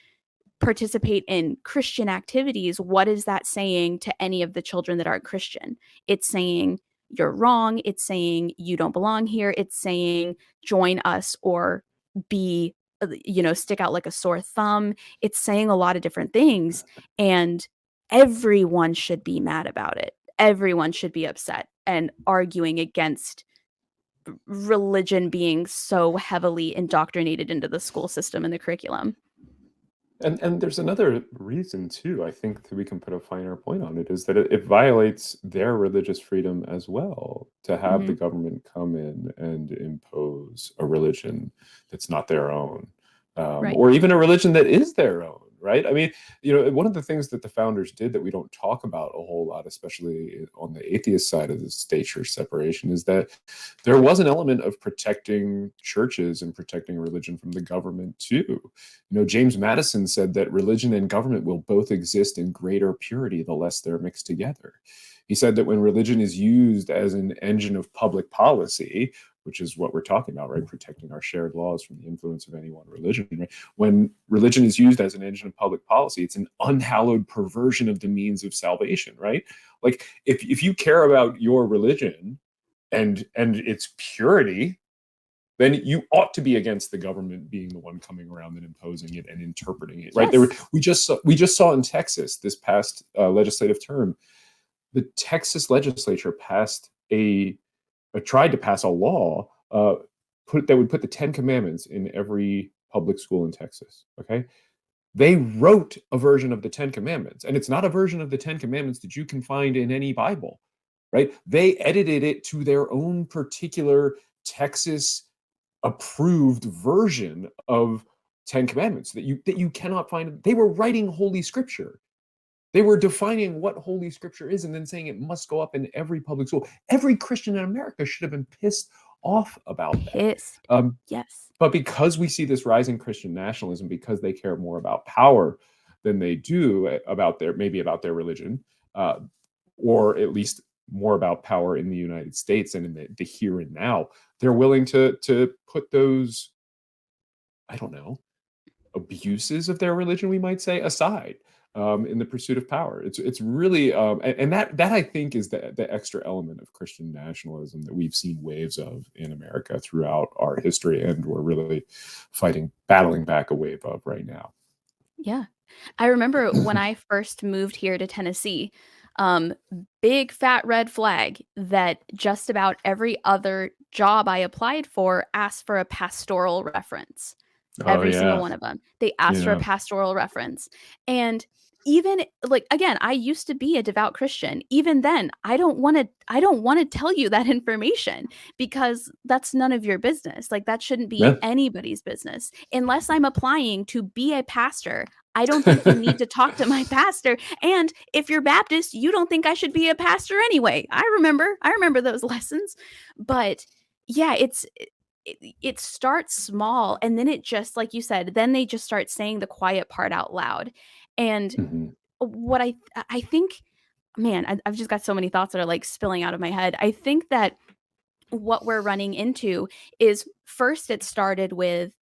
participate in Christian activities, what is that saying to any of the children that aren't Christian? It's saying you're wrong. It's saying you don't belong here. It's saying join us or be, stick out like a sore thumb. It's saying a lot of different things, and everyone should be mad about it. Everyone should be upset and arguing against religion being so heavily indoctrinated into the school system and the curriculum. And there's another reason too, I think, that we can put a finer point on it, is that it violates their religious freedom as well to have the government come in and impose a religion that's not their own, or even a religion that is their own. Right. I mean, one of the things that the founders did that we don't talk about a whole lot, especially on the atheist side of the state church separation, is that there was an element of protecting churches and protecting religion from the government too. James Madison said that religion and government will both exist in greater purity the less they're mixed together. He said that when religion is used as an engine of public policy, which is what we're talking about, right? Protecting our shared laws from the influence of any one religion, right? When religion is used as an engine of public policy, it's an unhallowed perversion of the means of salvation, right? Like if you care about your religion and its purity, then you ought to be against the government being the one coming around and imposing it and interpreting it, right? Yes. We just saw in Texas this past legislative term, the Texas legislature tried to pass a law that would put the 10 Commandments in every public school in Texas. Okay. They wrote a version of the 10 Commandments, and it's not a version of the 10 Commandments that you can find in any Bible. right? They edited it to their own particular Texas approved version of Ten Commandments that you cannot find. They were writing Holy Scripture. They were defining what Holy Scripture is and then saying it must go up in every public school. Every Christian in America should have been pissed off about that. Yes. But because we see this rising Christian nationalism, because they care more about power than they do about their religion, or at least more about power in the United States and in the here and now, they're willing to put those, I don't know, abuses of their religion, we might say, aside in the pursuit of power. It's really and that I think is the extra element of Christian nationalism that we've seen waves of in America throughout our history, and we're really battling back a wave of right now. Yeah. I remember when I first moved here to Tennessee, big fat red flag that just about every other job I applied for asked for a pastoral reference. Every single one of them. They asked for a pastoral reference. And even like, again, I used to be a devout Christian. Even then, I don't want to tell you that information because that's none of your business. Like that shouldn't be anybody's business. Unless I'm applying to be a pastor, I don't think you need to talk to my pastor. And if you're Baptist, you don't think I should be a pastor anyway. I remember those lessons. But yeah, it starts small, and then it just, like you said, then they just start saying the quiet part out loud. And what I think, man, I've just got so many thoughts that are like spilling out of my head. I think that what we're running into is, first it started with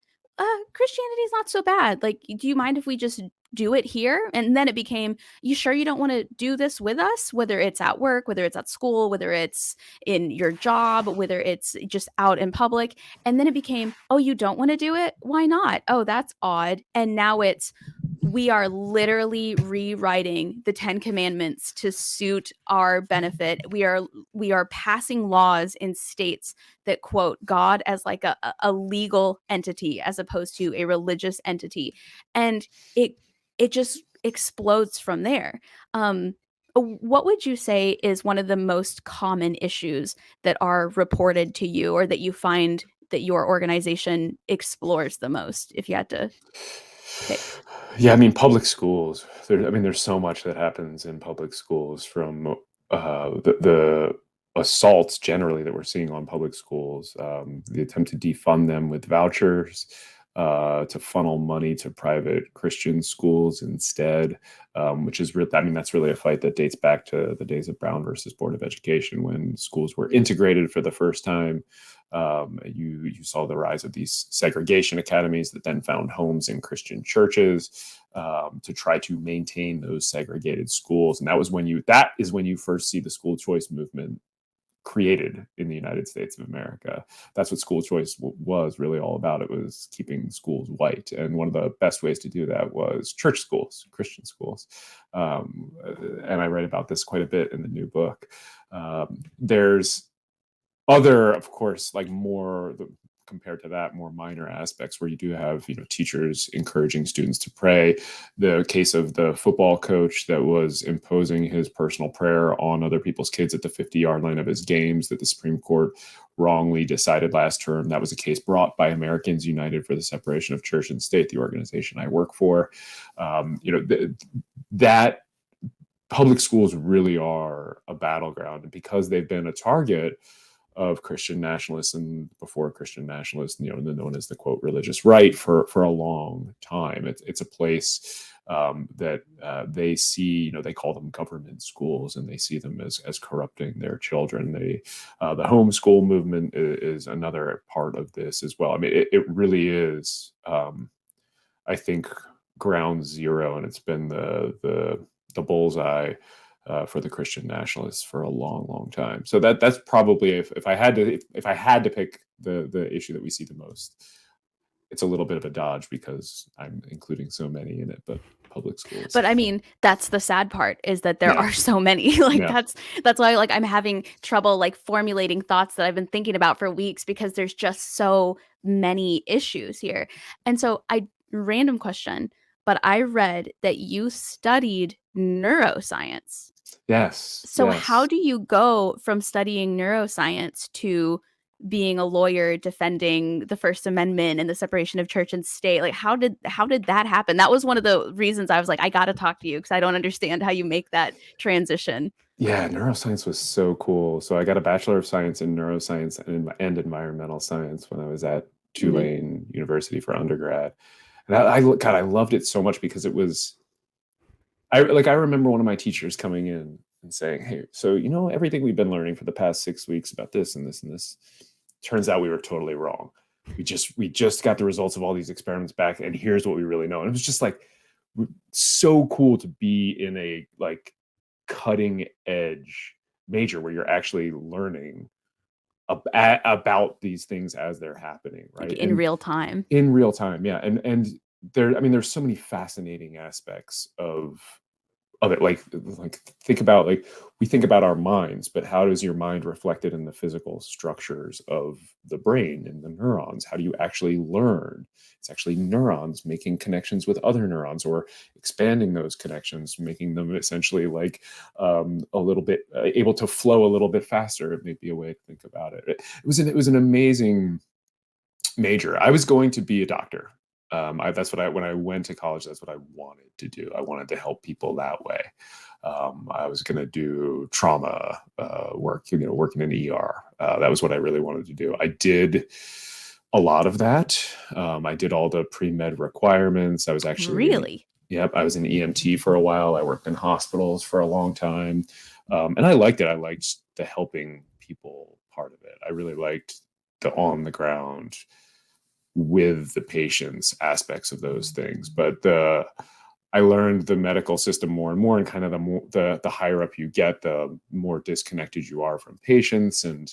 Christianity is not so bad. Like, do you mind if we just do it here? And then it became, you sure you don't want to do this with us? Whether it's at work, whether it's at school, whether it's in your job, whether it's just out in public. And then it became, oh, you don't want to do it? Why not? Oh, that's odd. And now it's, we are literally rewriting the 10 Commandments to suit our benefit. We are passing laws in states that quote God as like a legal entity as opposed to a religious entity. And it just explodes from there. What would you say is one of the most common issues that are reported to you, or that you find that your organization explores the most, if you had to pick? Yeah, I mean, public schools. There's so much that happens in public schools, from the assaults generally that we're seeing on public schools, the attempt to defund them with vouchers, to funnel money to private Christian schools instead, which is really, that's really a fight that dates back to the days of Brown versus Board of Education, when schools were integrated for the first time. You saw the rise of these segregation academies that then found homes in Christian churches to try to maintain those segregated schools. And that is when you first see the school choice movement created in the United States of America. That's what school choice was really all about. It was keeping schools white. And one of the best ways to do that was church schools, Christian schools. And I write about this quite a bit in the new book. There's other, of course, like compared to that, more minor aspects where you do have, teachers encouraging students to pray. The case of the football coach that was imposing his personal prayer on other people's kids at the 50-yard line of his games, that the Supreme Court wrongly decided last term. That was a case brought by Americans United for the Separation of Church and State, the organization I work for. That public schools really are a battleground, and because they've been a target of Christian nationalists, and before Christian nationalists, known as the quote religious right for a long time. It's a place that they see, they call them government schools, and they see them as corrupting their children. The homeschool movement is another part of this as well. It really is, I think, ground zero, and it's been the bullseye for the Christian nationalists for a long, long time. So that's probably, if I had to pick the issue that we see the most, it's a little bit of a dodge because I'm including so many in it, but public schools. But that's the sad part, is that there are so many. That's why I'm having trouble formulating thoughts that I've been thinking about for weeks, because there's just so many issues here. And so random question, but I read that you studied neuroscience. Yes, So how yes. do you go from studying neuroscience to being a lawyer defending the First Amendment and the separation of church and state? Like how did that happen? That was one of the reasons I was like, I got to talk to you because I don't understand how you make that transition. Yeah, neuroscience was so cool. So I got a Bachelor of Science in Neuroscience and Environmental Science when I was at Mhm. Tulane University for undergrad. And God, I loved it so much because it was, I remember one of my teachers coming in and saying, "Hey, so everything we've been learning for the past 6 weeks about this and this and this, turns out we were totally wrong. We just got the results of all these experiments back, and here's what we really know." And it was just like so cool to be in a like cutting edge major where you're actually learning about these things as they're happening, Like right? in And real time. in real time, yeah. And there, I mean, there's so many fascinating aspects of it. Like think about, like, we think about our minds, but how does your mind reflected in the physical structures of the brain and the neurons? How do you actually learn? It's actually neurons making connections with other neurons, or expanding those connections, making them essentially like a little bit able to flow a little bit faster. It may be a way to think about it. It was an amazing major. I was going to be a doctor. That's what when I went to college, that's what I wanted to do. I wanted to help people that way. I was going to do trauma work, working in ER. That was what I really wanted to do. I did a lot of that. I did all the pre-med requirements. I was actually Really? yep, I was an EMT for a while. I worked in hospitals for a long time. And I liked it. I liked the helping people part of it. I really liked the on the ground with the patients aspects of those things. But I learned the medical system more and more, and kind of the higher up you get, the more disconnected you are from patients. And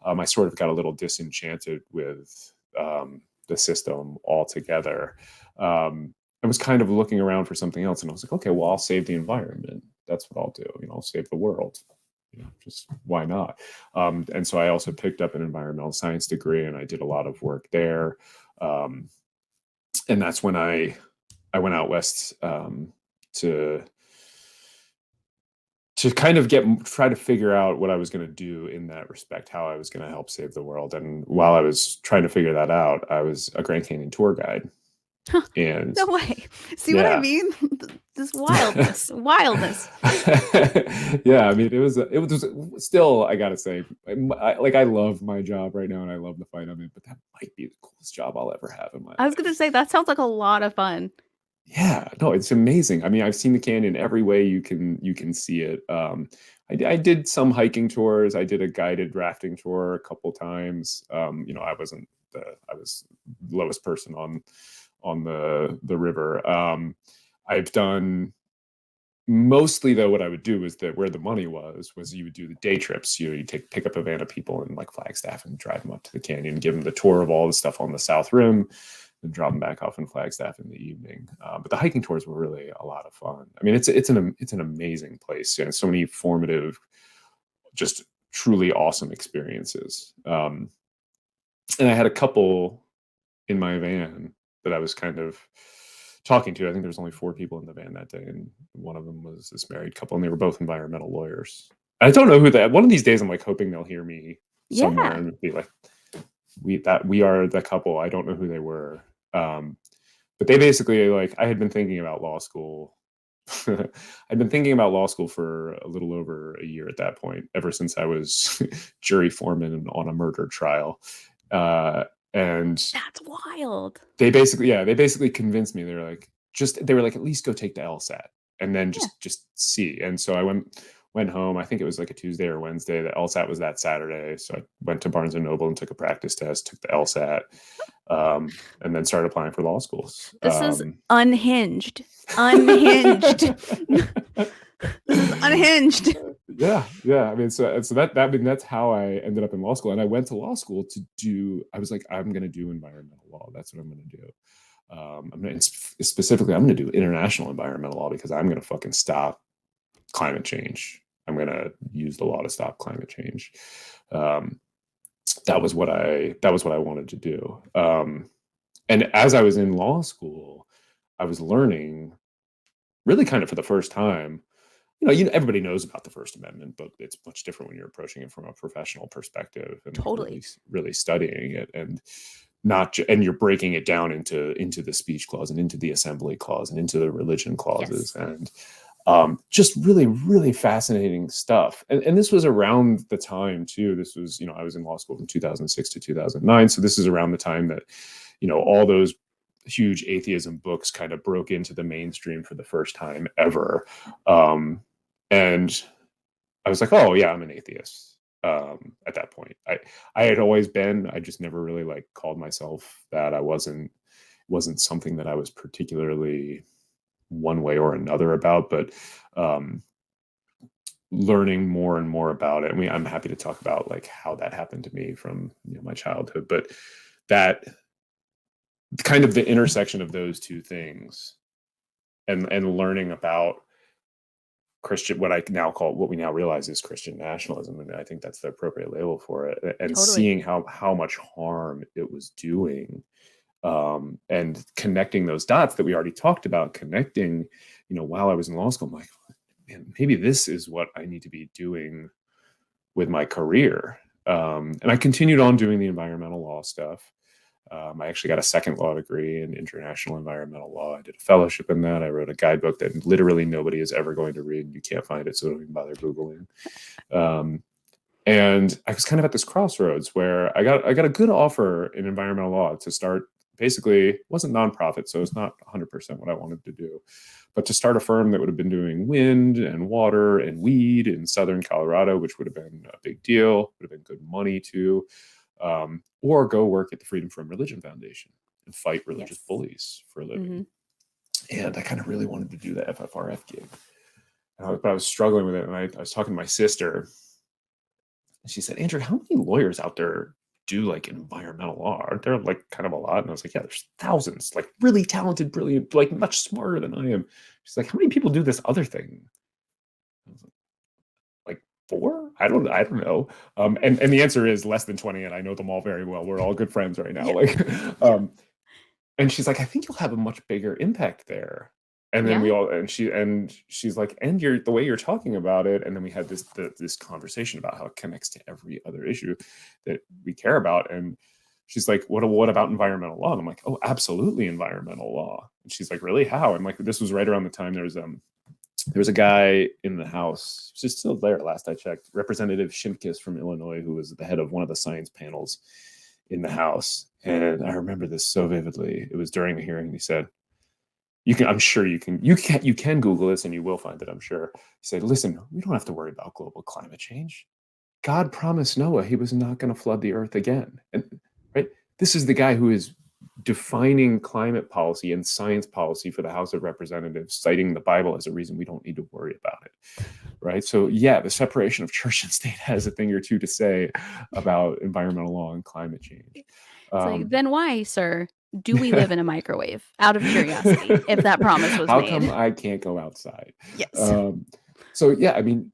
I sort of got a little disenchanted with the system altogether. I was kind of looking around for something else, and I was like, okay, well, I'll save the environment. That's what I'll do. I'll save the world. Just why not? And so I also picked up an environmental science degree, and I did a lot of work there. Um, and that's when I went out west to kind of try to figure out what I was going to do in that respect, how I was going to help save the world. And while I was trying to figure that out, I was a Grand Canyon tour guide. And No way. See what I yeah. mean? This wildness, wildness. Yeah, I mean, it was still, I gotta say, I love my job right now, and I love the fight I'm in, but that might be the coolest job I'll ever have in my I was gonna life. say that sounds like a lot of fun. Yeah, no, it's amazing. I mean, I've seen the canyon every way you can see it. I did some hiking tours. I did a guided rafting tour a couple times. I was lowest person on the river. I've done mostly, though, what I would do is that where the money was you would do the day trips. You pick up a van of people in like Flagstaff and drive them up to the canyon, give them the tour of all the stuff on the south rim, and drop them back off in Flagstaff in the evening. But the hiking tours were really a lot of fun. I mean, it's an amazing place, and so many formative, just truly awesome experiences. And I had a couple in my van that I was kind of talking to. I think there was only 4 people in the van that day, and one of them was this married couple, and they were both environmental lawyers. I don't know who that. One of these days, I'm like hoping they'll hear me somewhere Yeah. and be like, "We are the couple." I don't know who they were, but they basically, like, I had been thinking about law school. I'd been thinking about law school for a little over a year at that point, ever since I was jury foreman on a murder trial. And That's wild. they basically convinced me. They were like, at least go take the LSAT and then Yeah. just see. And so I went home. I think it was like a Tuesday or Wednesday. The LSAT was that Saturday. So I went to Barnes and Noble and took a practice test, took the LSAT, and then started applying for law schools. This is unhinged. Unhinged. This is unhinged. Yeah. I mean, so I mean, that's how I ended up in law school. And I went to law school I was like, I'm going to do environmental law. That's what I'm going to do. Specifically, I'm going to do international environmental law, because I'm going to fucking stop climate change. I'm going to use the law to stop climate change. Um, that was what I wanted to do. And as I was in law school, I was learning, really kind of for the first time, everybody knows about the First Amendment, but it's much different when you're approaching it from a professional perspective and like Totally. really studying it, and and you're breaking it down into the speech clause and into the assembly clause and into the religion clauses. Yes. And just really, really fascinating stuff. And this was around the time too. This was, I was in law school from 2006 to 2009. So this is around the time that, all those huge atheism books kind of broke into the mainstream for the first time ever. And I was like, oh yeah, I'm an atheist. At that point, I had always been, I just never really like called myself that. I wasn't something that I was particularly one way or another about, but learning more and more about it. I mean, I'm happy to talk about like how that happened to me from my childhood, but that kind of the intersection of those two things and learning about Christian, what we now realize is Christian nationalism. And I think that's the appropriate label for it. And Totally. Seeing how much harm it was doing, and connecting those dots that we already talked about, connecting, while I was in law school, I'm like, man, maybe this is what I need to be doing with my career. And I continued on doing the environmental law stuff. I actually got a second law degree in international environmental law. I did a fellowship in that. I wrote a guidebook that literally nobody is ever going to read, and you can't find it, so don't even bother Googling. And I was kind of at this crossroads where I got a good offer in environmental law to start. Basically, it wasn't nonprofit, so it's not 100% what I wanted to do, but to start a firm that would have been doing wind and water and weed in southern Colorado, which would have been a big deal, would have been good money too, or go work at the Freedom from Religion Foundation and fight religious bullies for a living. Mm-hmm. And I kind of really wanted to do the FFRF gig, but I was struggling with it. And I was talking to my sister, and she said, Andrew, how many lawyers out there do like environmental law? Aren't there like kind of a lot? And I was like, yeah, there's thousands, like really talented, brilliant, like much smarter than I am. She's like, how many people do this other thing? I was like 4? I don't know. And the answer is less than 20. And I know them all very well. We're all good friends right now. Yeah. And she's like, I think you'll have a much bigger impact there. And then she's like, and the way you're talking about it. And then we had this conversation about how it connects to every other issue that we care about. And she's like, what about environmental law? And I'm like, oh, absolutely environmental law. And she's like, really? How? And like, this was right around the time there was a guy in the House, who's still there last I checked, Representative Shimkus from Illinois, who was the head of one of the science panels in the House. And I remember this so vividly. It was during a hearing. He said, I'm sure you can Google this and you will find it, I'm sure. He said, listen, we don't have to worry about global climate change. God promised Noah he was not going to flood the earth again. And right, this is the guy who is defining climate policy and science policy for the House of Representatives, citing the Bible as a reason we don't need to worry about it. Right. So yeah, the separation of church and state has a thing or two to say about environmental law and climate change. It's like, then why, sir, do we live in a microwave? Out of curiosity, if that promise was made. How come I can't go outside? Yes. So yeah, I mean,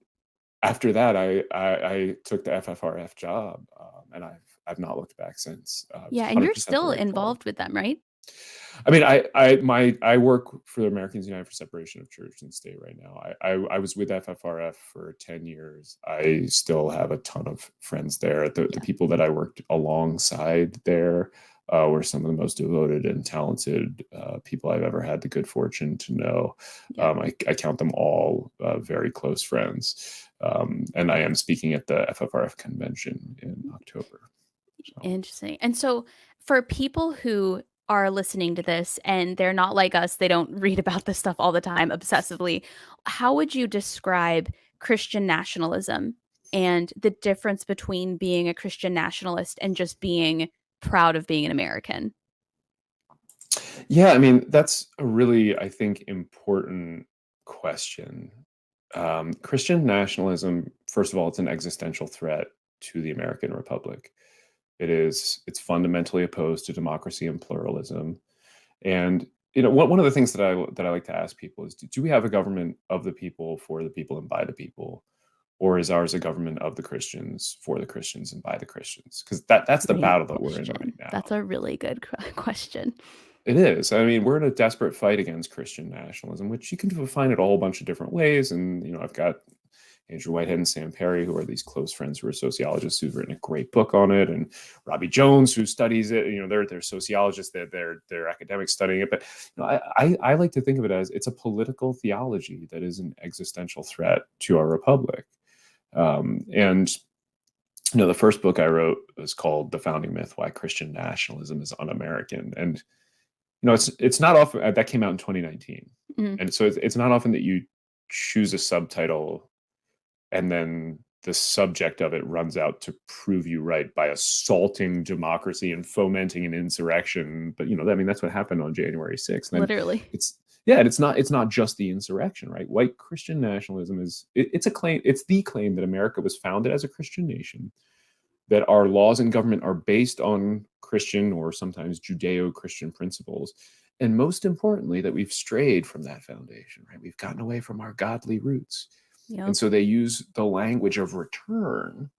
after that, I took the FFRF job, and I've not looked back since. Yeah, and you're still involved with them, right? I mean, I work for the Americans United for Separation of Church and State right now. I was with FFRF for 10 years. I still have a ton of friends there. The people that I worked alongside there were some of the most devoted and talented people I've ever had the good fortune to know. I count them all very close friends. And I am speaking at the FFRF convention in October. So. Interesting. And so for people who are listening to this and they're not like us, they don't read about this stuff all the time obsessively, how would you describe Christian nationalism and the difference between being a Christian nationalist and just being proud of being an American? Yeah, I mean, that's a really, I think, important question. Christian nationalism, first of all, it's an existential threat to the American Republic. It's fundamentally opposed to democracy and pluralism. And one of the things that I like to ask people is, do we have a government of the people, for the people, and by the people? Or is ours a government of the Christians, for the Christians, and by the Christians? Because that's the battle that we're in right now. That's a really good question. It is. I mean, we're in a desperate fight against Christian nationalism, which you can define it a whole bunch of different ways. And, I've got Andrew Whitehead and Sam Perry, who are these close friends who are sociologists who've written a great book on it, and Robbie Jones, who studies it. They're sociologists, they're academics studying it. But I like to think of it as it's a political theology that is an existential threat to our republic. And the first book I wrote was called "The Founding Myth: Why Christian Nationalism is Un-American," and it's not often that came out in 2019, and so it's not often that you choose a subtitle and then the subject of it runs out to prove you right by assaulting democracy and fomenting an insurrection. But that's what happened on January 6th. And Literally, it's not just the insurrection, right? White Christian nationalism it's a claim. It's the claim that America was founded as a Christian nation, that our laws and government are based on Christian or sometimes Judeo-Christian principles. And most importantly, that we've strayed from that foundation, right? We've gotten away from our godly roots. yep. And so they use the language of return,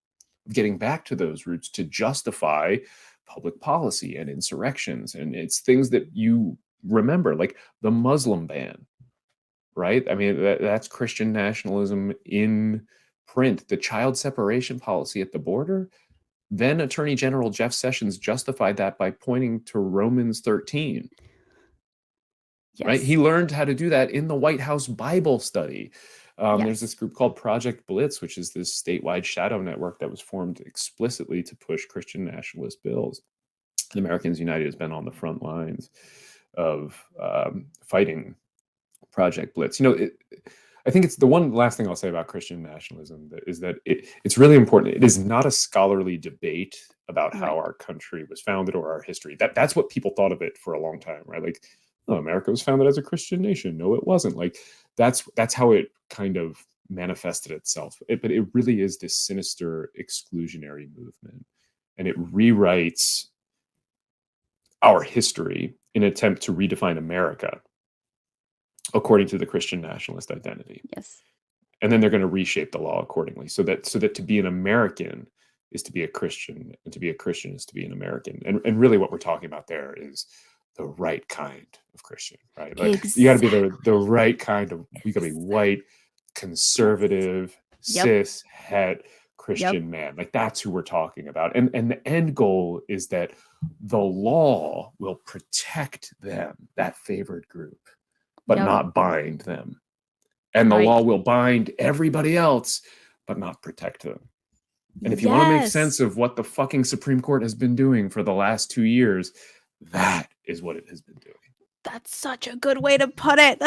getting back to those roots, to justify public policy and insurrections. And it's things that you remember, like the Muslim ban, right? I mean, that's Christian nationalism in print. The child separation policy at the border, then Attorney General Jeff Sessions justified that by pointing to Romans 13. Yes. Right? He learned how to do that in the White House Bible study. Yes. There's this group called Project Blitz, which is this statewide shadow network that was formed explicitly to push Christian nationalist bills. And Americans United has been on the front lines of fighting Project Blitz. I think it's the one last thing I'll say about Christian nationalism is that it's really important. It is not a scholarly debate about how our country was founded or our history. That's what people thought of it for a long time, right? Like, oh, America was founded as a Christian nation. No, it wasn't. Like, that's how it kind of manifested itself. But it really is this sinister exclusionary movement, and it rewrites our history in an attempt to redefine America according to the Christian nationalist identity. Yes. And then they're going to reshape the law accordingly, so that to be an American is to be a Christian, and to be a Christian is to be an American. And really what we're talking about there is the right kind of Christian, right? Like, exactly. You got to be the right kind of, you got to be white, conservative, cis, het Christian man. Like, that's who we're talking about. And the end goal is that the law will protect them, that favored group, but not bind them. And the law will bind everybody else, but not protect them. And if you want to make sense of what the fucking Supreme Court has been doing for the last 2 years, that is what it has been doing. That's such a good way to put it.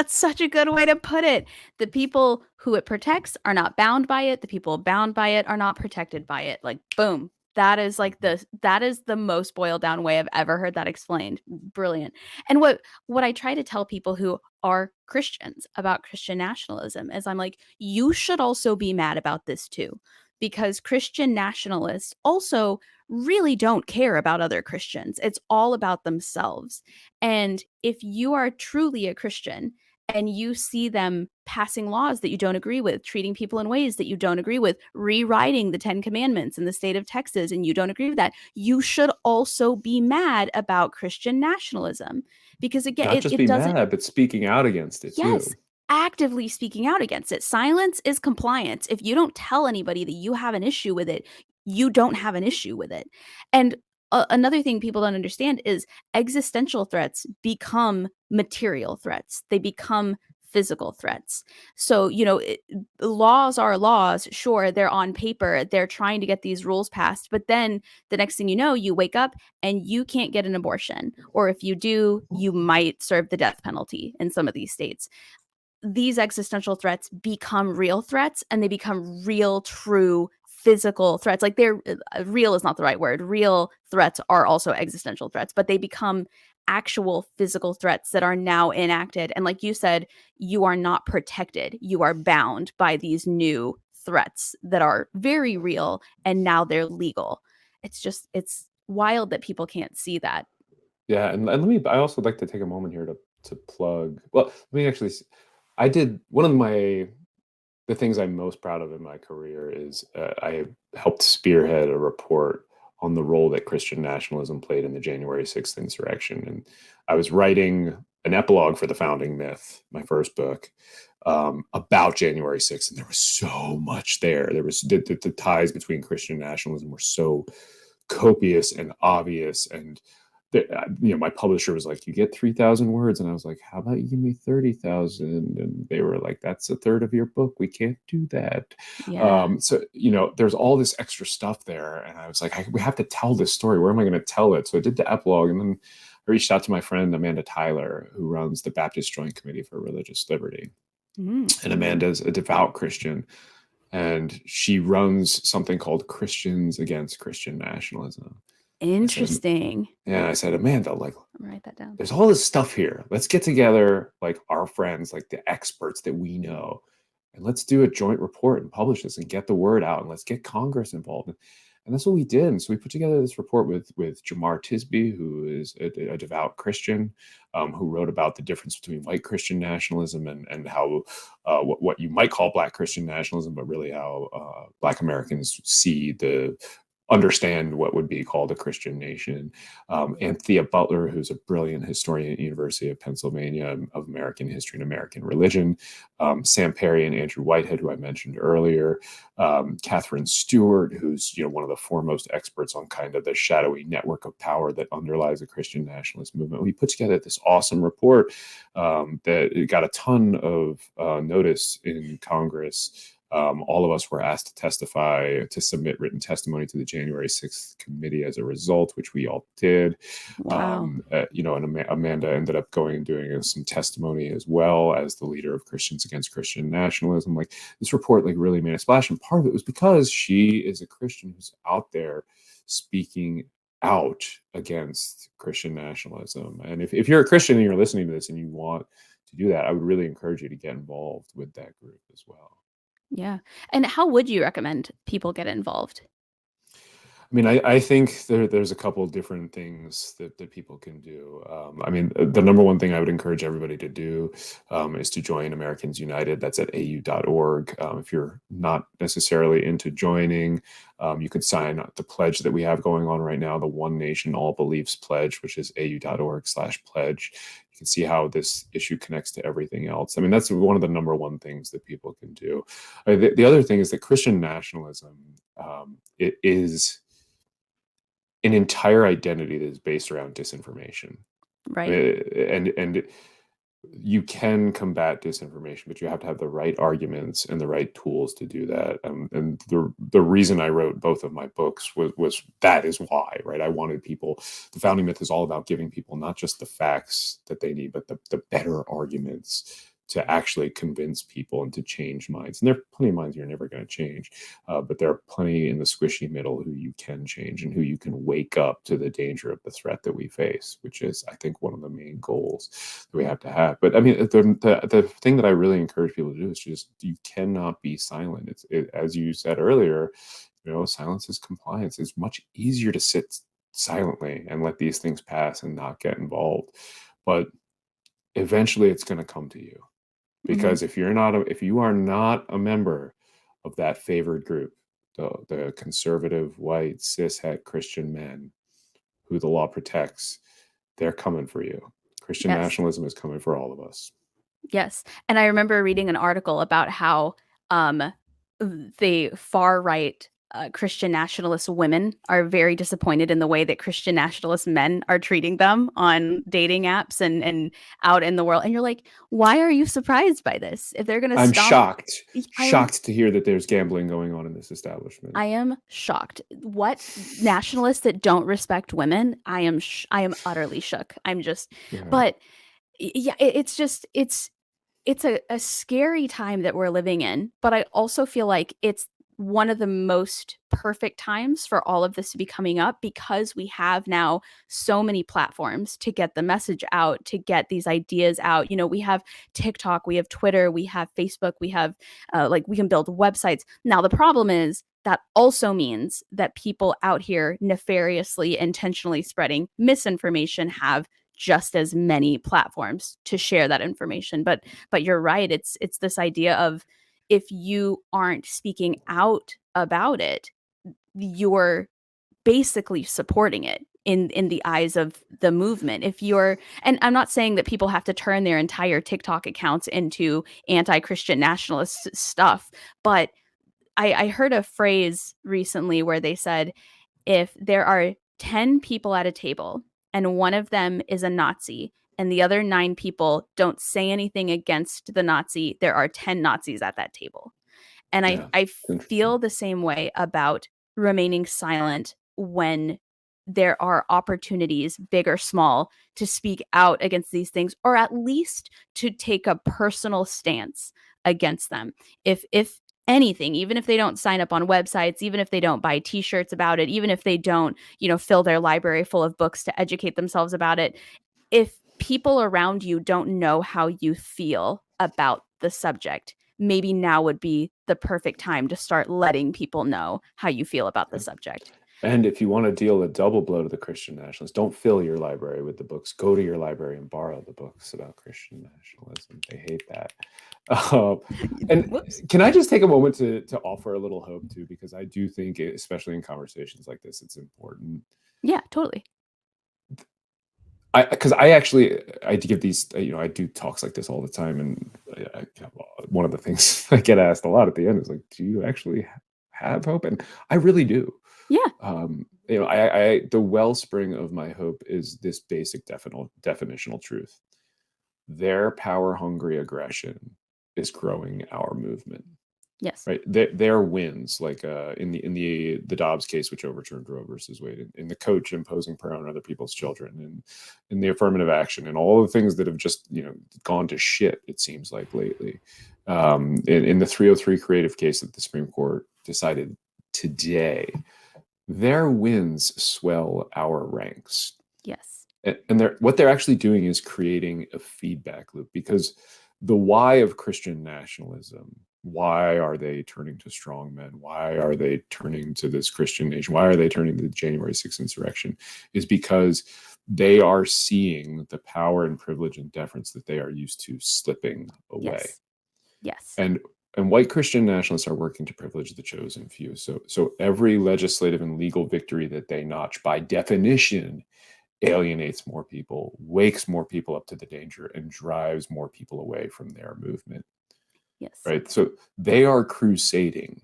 The people who it protects are not bound by it. The people bound by it are not protected by it. Like, boom. That is the most boiled down way I've ever heard that explained. Brilliant. And what I try to tell people who are Christians about Christian nationalism is, I'm like, you should also be mad about this too, because Christian nationalists also really don't care about other Christians. It's all about themselves. And if you are truly a Christian and you see them passing laws that you don't agree with, treating people in ways that you don't agree with, rewriting the 10 Commandments in the state of Texas, and you don't agree with that, you should also be mad about Christian nationalism. Because again, not just be mad, but speaking out against it too. Actively speaking out against it. Silence is compliance. If you don't tell anybody that you have an issue with it, you don't have an issue with it. And another thing people don't understand is existential threats become material threats. They become physical threats. So, laws are laws. Sure, they're on paper. They're trying to get these rules passed. But then the next thing you know, you wake up and you can't get an abortion. Or if you do, you might serve the death penalty in some of these states. These existential threats become real threats, and they become real, true physical threats. Like, they're real is not the right word. Real threats are also existential threats, but they become actual physical threats that are now enacted. And like you said, you are not protected. You are bound by these new threats that are very real, and now they're legal. It's wild that people can't see that. Yeah, and I also like to take a moment here to plug. Well, let me actually. I did one of the things I'm most proud of in my career is I helped spearhead a report on the role that Christian nationalism played in the January 6th insurrection. And I was writing an epilogue for The Founding Myth, my first book, about January 6th. And there was so much there. There was the ties between Christian nationalism were so copious and obvious. And my publisher was like, you get 3,000 words. And I was like, how about you give me 30,000? And they were like, that's a third of your book. We can't do that. Yeah. So, there's all this extra stuff there. And I was like, we have to tell this story. Where am I going to tell it? So I did the epilogue. And then I reached out to my friend, Amanda Tyler, who runs the Baptist Joint Committee for Religious Liberty. Mm. And Amanda's a devout Christian. And she runs something called Christians Against Christian Nationalism. Interesting. I said, Amanda, like, write that down. There's all this stuff here. Let's get together, like our friends, like the experts that we know, and let's do a joint report and publish this and get the word out, and let's get Congress involved. And that's what we did. And so we put together this report with Jamar Tisby, who is a devout Christian, who wrote about the difference between white Christian nationalism and how what you might call Black Christian nationalism, but really how Black Americans understand what would be called a Christian nation. Anthea Butler, who's a brilliant historian at University of Pennsylvania of American history and American religion, Sam Perry and Andrew Whitehead, who I mentioned earlier, Catherine Stewart, who's one of the foremost experts on kind of the shadowy network of power that underlies the Christian nationalist movement. We put together this awesome report that got a ton of notice in Congress. All of us were asked to submit written testimony to the January 6th committee as a result, which we all did. Wow. And Amanda ended up going and doing some testimony as well as the leader of Christians Against Christian Nationalism. Like, this report really made a splash. And part of it was because she is a Christian who's out there speaking out against Christian nationalism. And if you're a Christian and you're listening to this and you want to do that, I would really encourage you to get involved with that group as well. Yeah. And how would you recommend people get involved? I mean, I think there's a couple of different things that people can do. I mean, the number one thing I would encourage everybody to do is to join Americans United. That's at au.org. If you're not necessarily into joining, you could sign the pledge that we have going on right now, the One Nation All Beliefs Pledge, which is au.org/pledge. You can see how this issue connects to everything else. I mean, that's one of the number one things that people can do. The other thing is that Christian nationalism, it is an entire identity that is based around disinformation. Right. And you can combat disinformation, but you have to have the right arguments and the right tools to do that. And the reason I wrote both of my books was that is why, right? I wanted people, the Founding Myth is all about giving people not just the facts that they need, but the better arguments to actually convince people and to change minds. And there are plenty of minds you're never going to change, but there are plenty in the squishy middle who you can change and who you can wake up to the danger of the threat that we face, which is, I think, one of the main goals that we have to have. But I mean, the thing that I really encourage people to do is just, you cannot be silent. As you said earlier, silence is compliance. It's much easier to sit silently and let these things pass and not get involved. But eventually it's going to come to you. Because if you are not a member of that favored group, the conservative, white, cishet Christian men who the law protects, they're coming for you. Christian nationalism is coming for all of us. Yes. And I remember reading an article about how the far right Christian nationalist women are very disappointed in the way that Christian nationalist men are treating them on dating apps and out in the world. And you're like, why are you surprised by this? If they're going to stop. I'm shocked to hear that there's gambling going on in this establishment. I am shocked. What nationalists that don't respect women? I am utterly shook. I'm just, but yeah, it's a scary time that we're living in, but I also feel like it's one of the most perfect times for all of this to be coming up, because we have now so many platforms to get the message out, to get these ideas out. We have TikTok, we have Twitter, we have Facebook, we have we can build websites. Now, the problem is that also means that people out here nefariously, intentionally spreading misinformation have just as many platforms to share that information. But you're right. It's this idea of, if you aren't speaking out about it, you're basically supporting it in the eyes of the movement. And I'm not saying that people have to turn their entire TikTok accounts into anti-Christian nationalist stuff, but I heard a phrase recently where they said, if there are 10 people at a table and one of them is a Nazi and the other 9 people don't say anything against the Nazi, there are 10 Nazis at that table. And I feel the same way about remaining silent when there are opportunities, big or small, to speak out against these things, or at least to take a personal stance against them. If anything, even if they don't sign up on websites, even if they don't buy t-shirts about it, even if they don't, fill their library full of books to educate themselves about it, if people around you don't know how you feel about the subject, maybe now would be the perfect time to start letting people know how you feel about the subject. And if you want to deal a double blow to the Christian nationalists, don't fill your library with the books. Go to your library and borrow the books about Christian nationalism. They hate that. And Whoops. Can I just take a moment to offer a little hope too? Because I do think, especially in conversations like this, it's important. Yeah, totally. Because I give these, I do talks like this all the time, and one of the things I get asked a lot at the end is like, do you actually have hope? And I really do. Yeah. The wellspring of my hope is this basic definitional truth. Their power-hungry aggression is growing our movement. Yes. Right. Their wins, like in the Dobbs case, which overturned Roe versus Wade, in the coach imposing prayer on other people's children, and in the affirmative action, and all the things that have just gone to shit, it seems like lately. In the 303 creative case that the Supreme Court decided today, their wins swell our ranks. Yes. And what they're actually doing is creating a feedback loop, because the why of Christian nationalism, why are they turning to strong men? Why are they turning to this Christian nation? Why are they turning to the January 6th insurrection? Is because they are seeing the power and privilege and deference that they are used to slipping away. Yes. And white Christian nationalists are working to privilege the chosen few. So every legislative and legal victory that they notch, by definition, alienates more people, wakes more people up to the danger, and drives more people away from their movement. Yes. Right. So they are crusading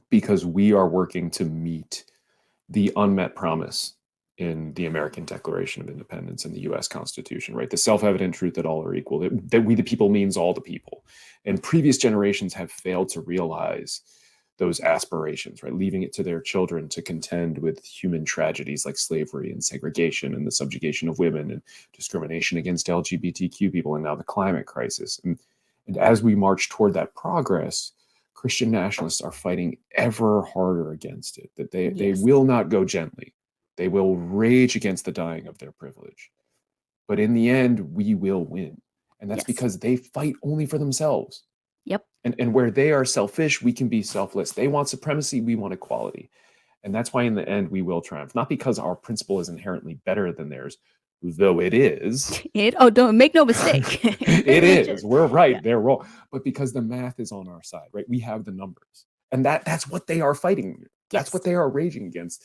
because we are working to meet the unmet promise in the American Declaration of Independence and the U.S. Constitution, right? The self-evident truth that all are equal, that we the people means all the people. And previous generations have failed to realize those aspirations, right? Leaving it to their children to contend with human tragedies like slavery and segregation and the subjugation of women and discrimination against LGBTQ people, and now the climate crisis. And as we march toward that progress, Christian nationalists are fighting ever harder against it, that they will not go gently. They will rage against the dying of their privilege. But in the end, we will win. And that's because they fight only for themselves. Yep. And where they are selfish, we can be selfless. They want supremacy, we want equality. And that's why in the end, we will triumph. Not because our principle is inherently better than theirs, though it is. Don't make no mistake. It is. We're right. Yeah. They're wrong. But because the math is on our side, right? We have the numbers. And that's what they are fighting. That's what they are raging against.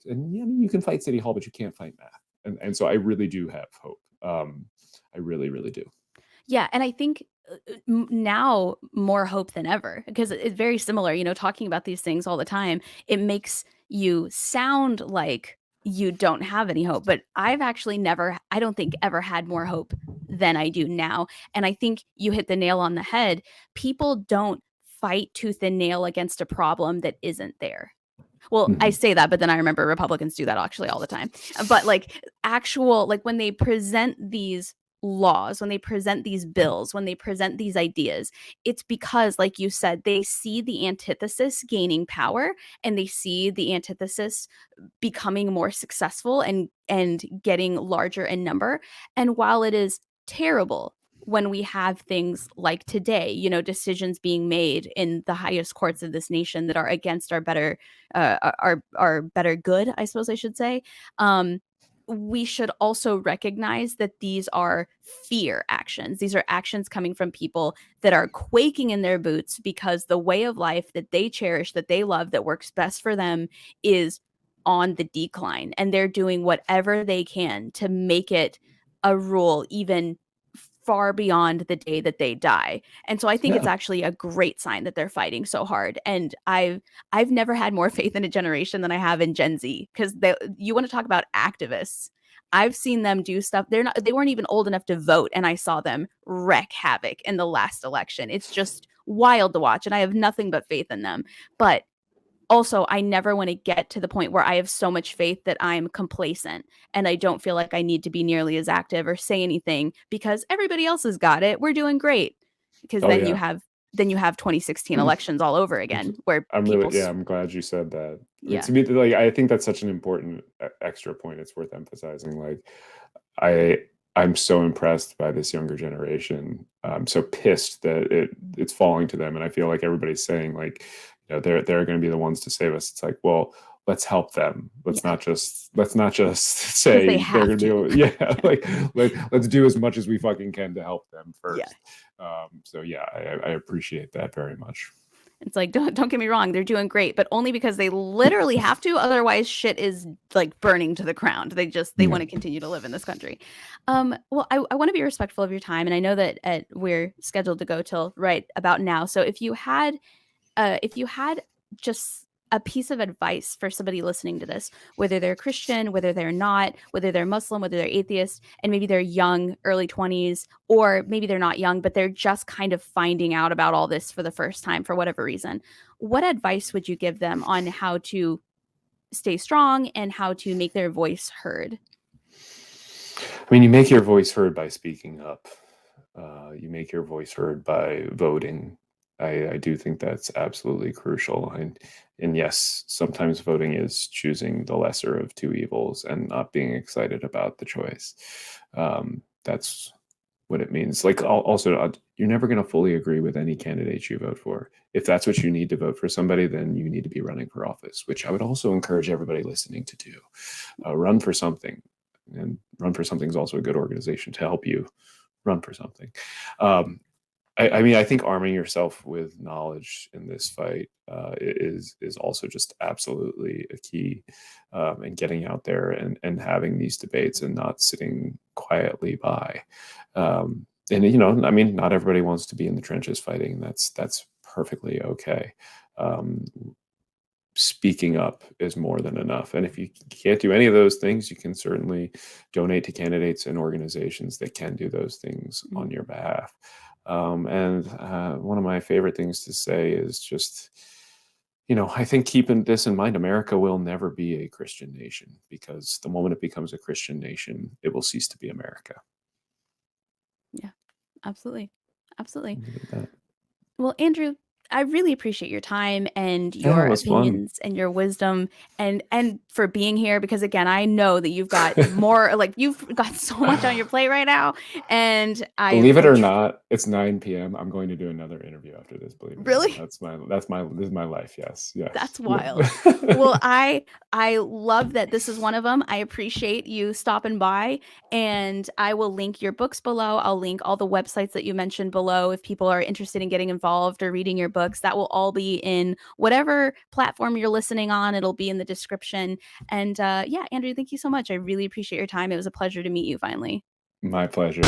And you can fight City Hall, but you can't fight math. And so I really do have hope. I really, really do. Yeah. And I think now more hope than ever, because it's very similar, talking about these things all the time. It makes you sound like you don't have any hope, but I've actually I don't think ever had more hope than I do now. And I think you hit the nail on the head. People don't fight tooth and nail against a problem that isn't there. Well, I say that, but then I remember Republicans do that actually all the time. But when they present these laws, when they present these bills, when they present these ideas, it's because, like you said, they see the antithesis gaining power, and they see the antithesis becoming more successful and getting larger in number. And while it is terrible when we have things like today, decisions being made in the highest courts of this nation that are against our better good, I suppose I should say, we should also recognize that these are fear actions. These are actions coming from people that are quaking in their boots because the way of life that they cherish, that they love, that works best for them is on the decline, and they're doing whatever they can to make it a rule even far beyond the day that they die. And so I think it's actually a great sign that they're fighting so hard. And I've never had more faith in a generation than I have in Gen Z, because you want to talk about activists. I've seen them do stuff. They weren't even old enough to vote, and I saw them wreak havoc in the last election. It's just wild to watch, and I have nothing but faith in them. But also, I never want to get to the point where I have so much faith that I'm complacent and I don't feel like I need to be nearly as active or say anything because everybody else has got it. We're doing great. Because then you have 2016 elections all over again, where I'm glad you said that. Yeah. To me, like, I think that's such an important extra point. It's worth emphasizing. Like, I'm so impressed by this younger generation. I'm so pissed that it's falling to them, and I feel like everybody's saying, like, you know, they're going to be the ones to save us. It's like, well, let's help them. Let's not just say they they're going to do it. Let's do as much as we fucking can to help them first. I appreciate that very much. It's like, don't get me wrong, they're doing great, but only because they literally have to. Otherwise, shit is like burning to the ground. They want to continue to live in this country. Well, I want to be respectful of your time, and I know that we're scheduled to go till right about now. So if you had just a piece of advice for somebody listening to this, whether they're Christian, whether they're not, whether they're Muslim, whether they're atheist, and maybe they're young, early 20s, or maybe they're not young, but they're just kind of finding out about all this for the first time for whatever reason, what advice would you give them on how to stay strong and how to make their voice heard? I mean, you make your voice heard by speaking up. You make your voice heard by voting. I do think that's absolutely crucial. And yes, sometimes voting is choosing the lesser of two evils and not being excited about the choice. That's what it means. Like, also, you're never going to fully agree with any candidate you vote for. If that's what you need to vote for somebody, then you need to be running for office, which I would also encourage everybody listening to do. Run for something. And Run for Something is also a good organization to help you run for something. I mean, I think arming yourself with knowledge in this fight is also just absolutely a key, and getting out there and having these debates and not sitting quietly by. And, you know, I mean, not everybody wants to be in the trenches fighting. That's perfectly okay. Speaking up is more than enough. And if you can't do any of those things, you can certainly donate to candidates and organizations that can do those things on your behalf. And one of my favorite things to say is just, you know, I think keeping this in mind, America will never be a Christian nation, because the moment it becomes a Christian nation, it will cease to be America. Yeah, absolutely. Absolutely. Well, Andrew, I really appreciate your time and your opinions and your wisdom and for being here, because again, I know that you've got more, like, you've got so much on your plate right now. And believe it or not, it's 9 p.m. I'm going to do another interview after this. Believe it. Really? This is my life. Yes. That's wild. Well, I love that this is one of them. I appreciate you stopping by, and I will link your books below. I'll link all the websites that you mentioned below. If people are interested in getting involved or reading your books, that will all be in whatever platform you're listening on. It'll be in the description. And yeah, Andrew, thank you so much. I really appreciate your time. It was a pleasure to meet you finally. My pleasure.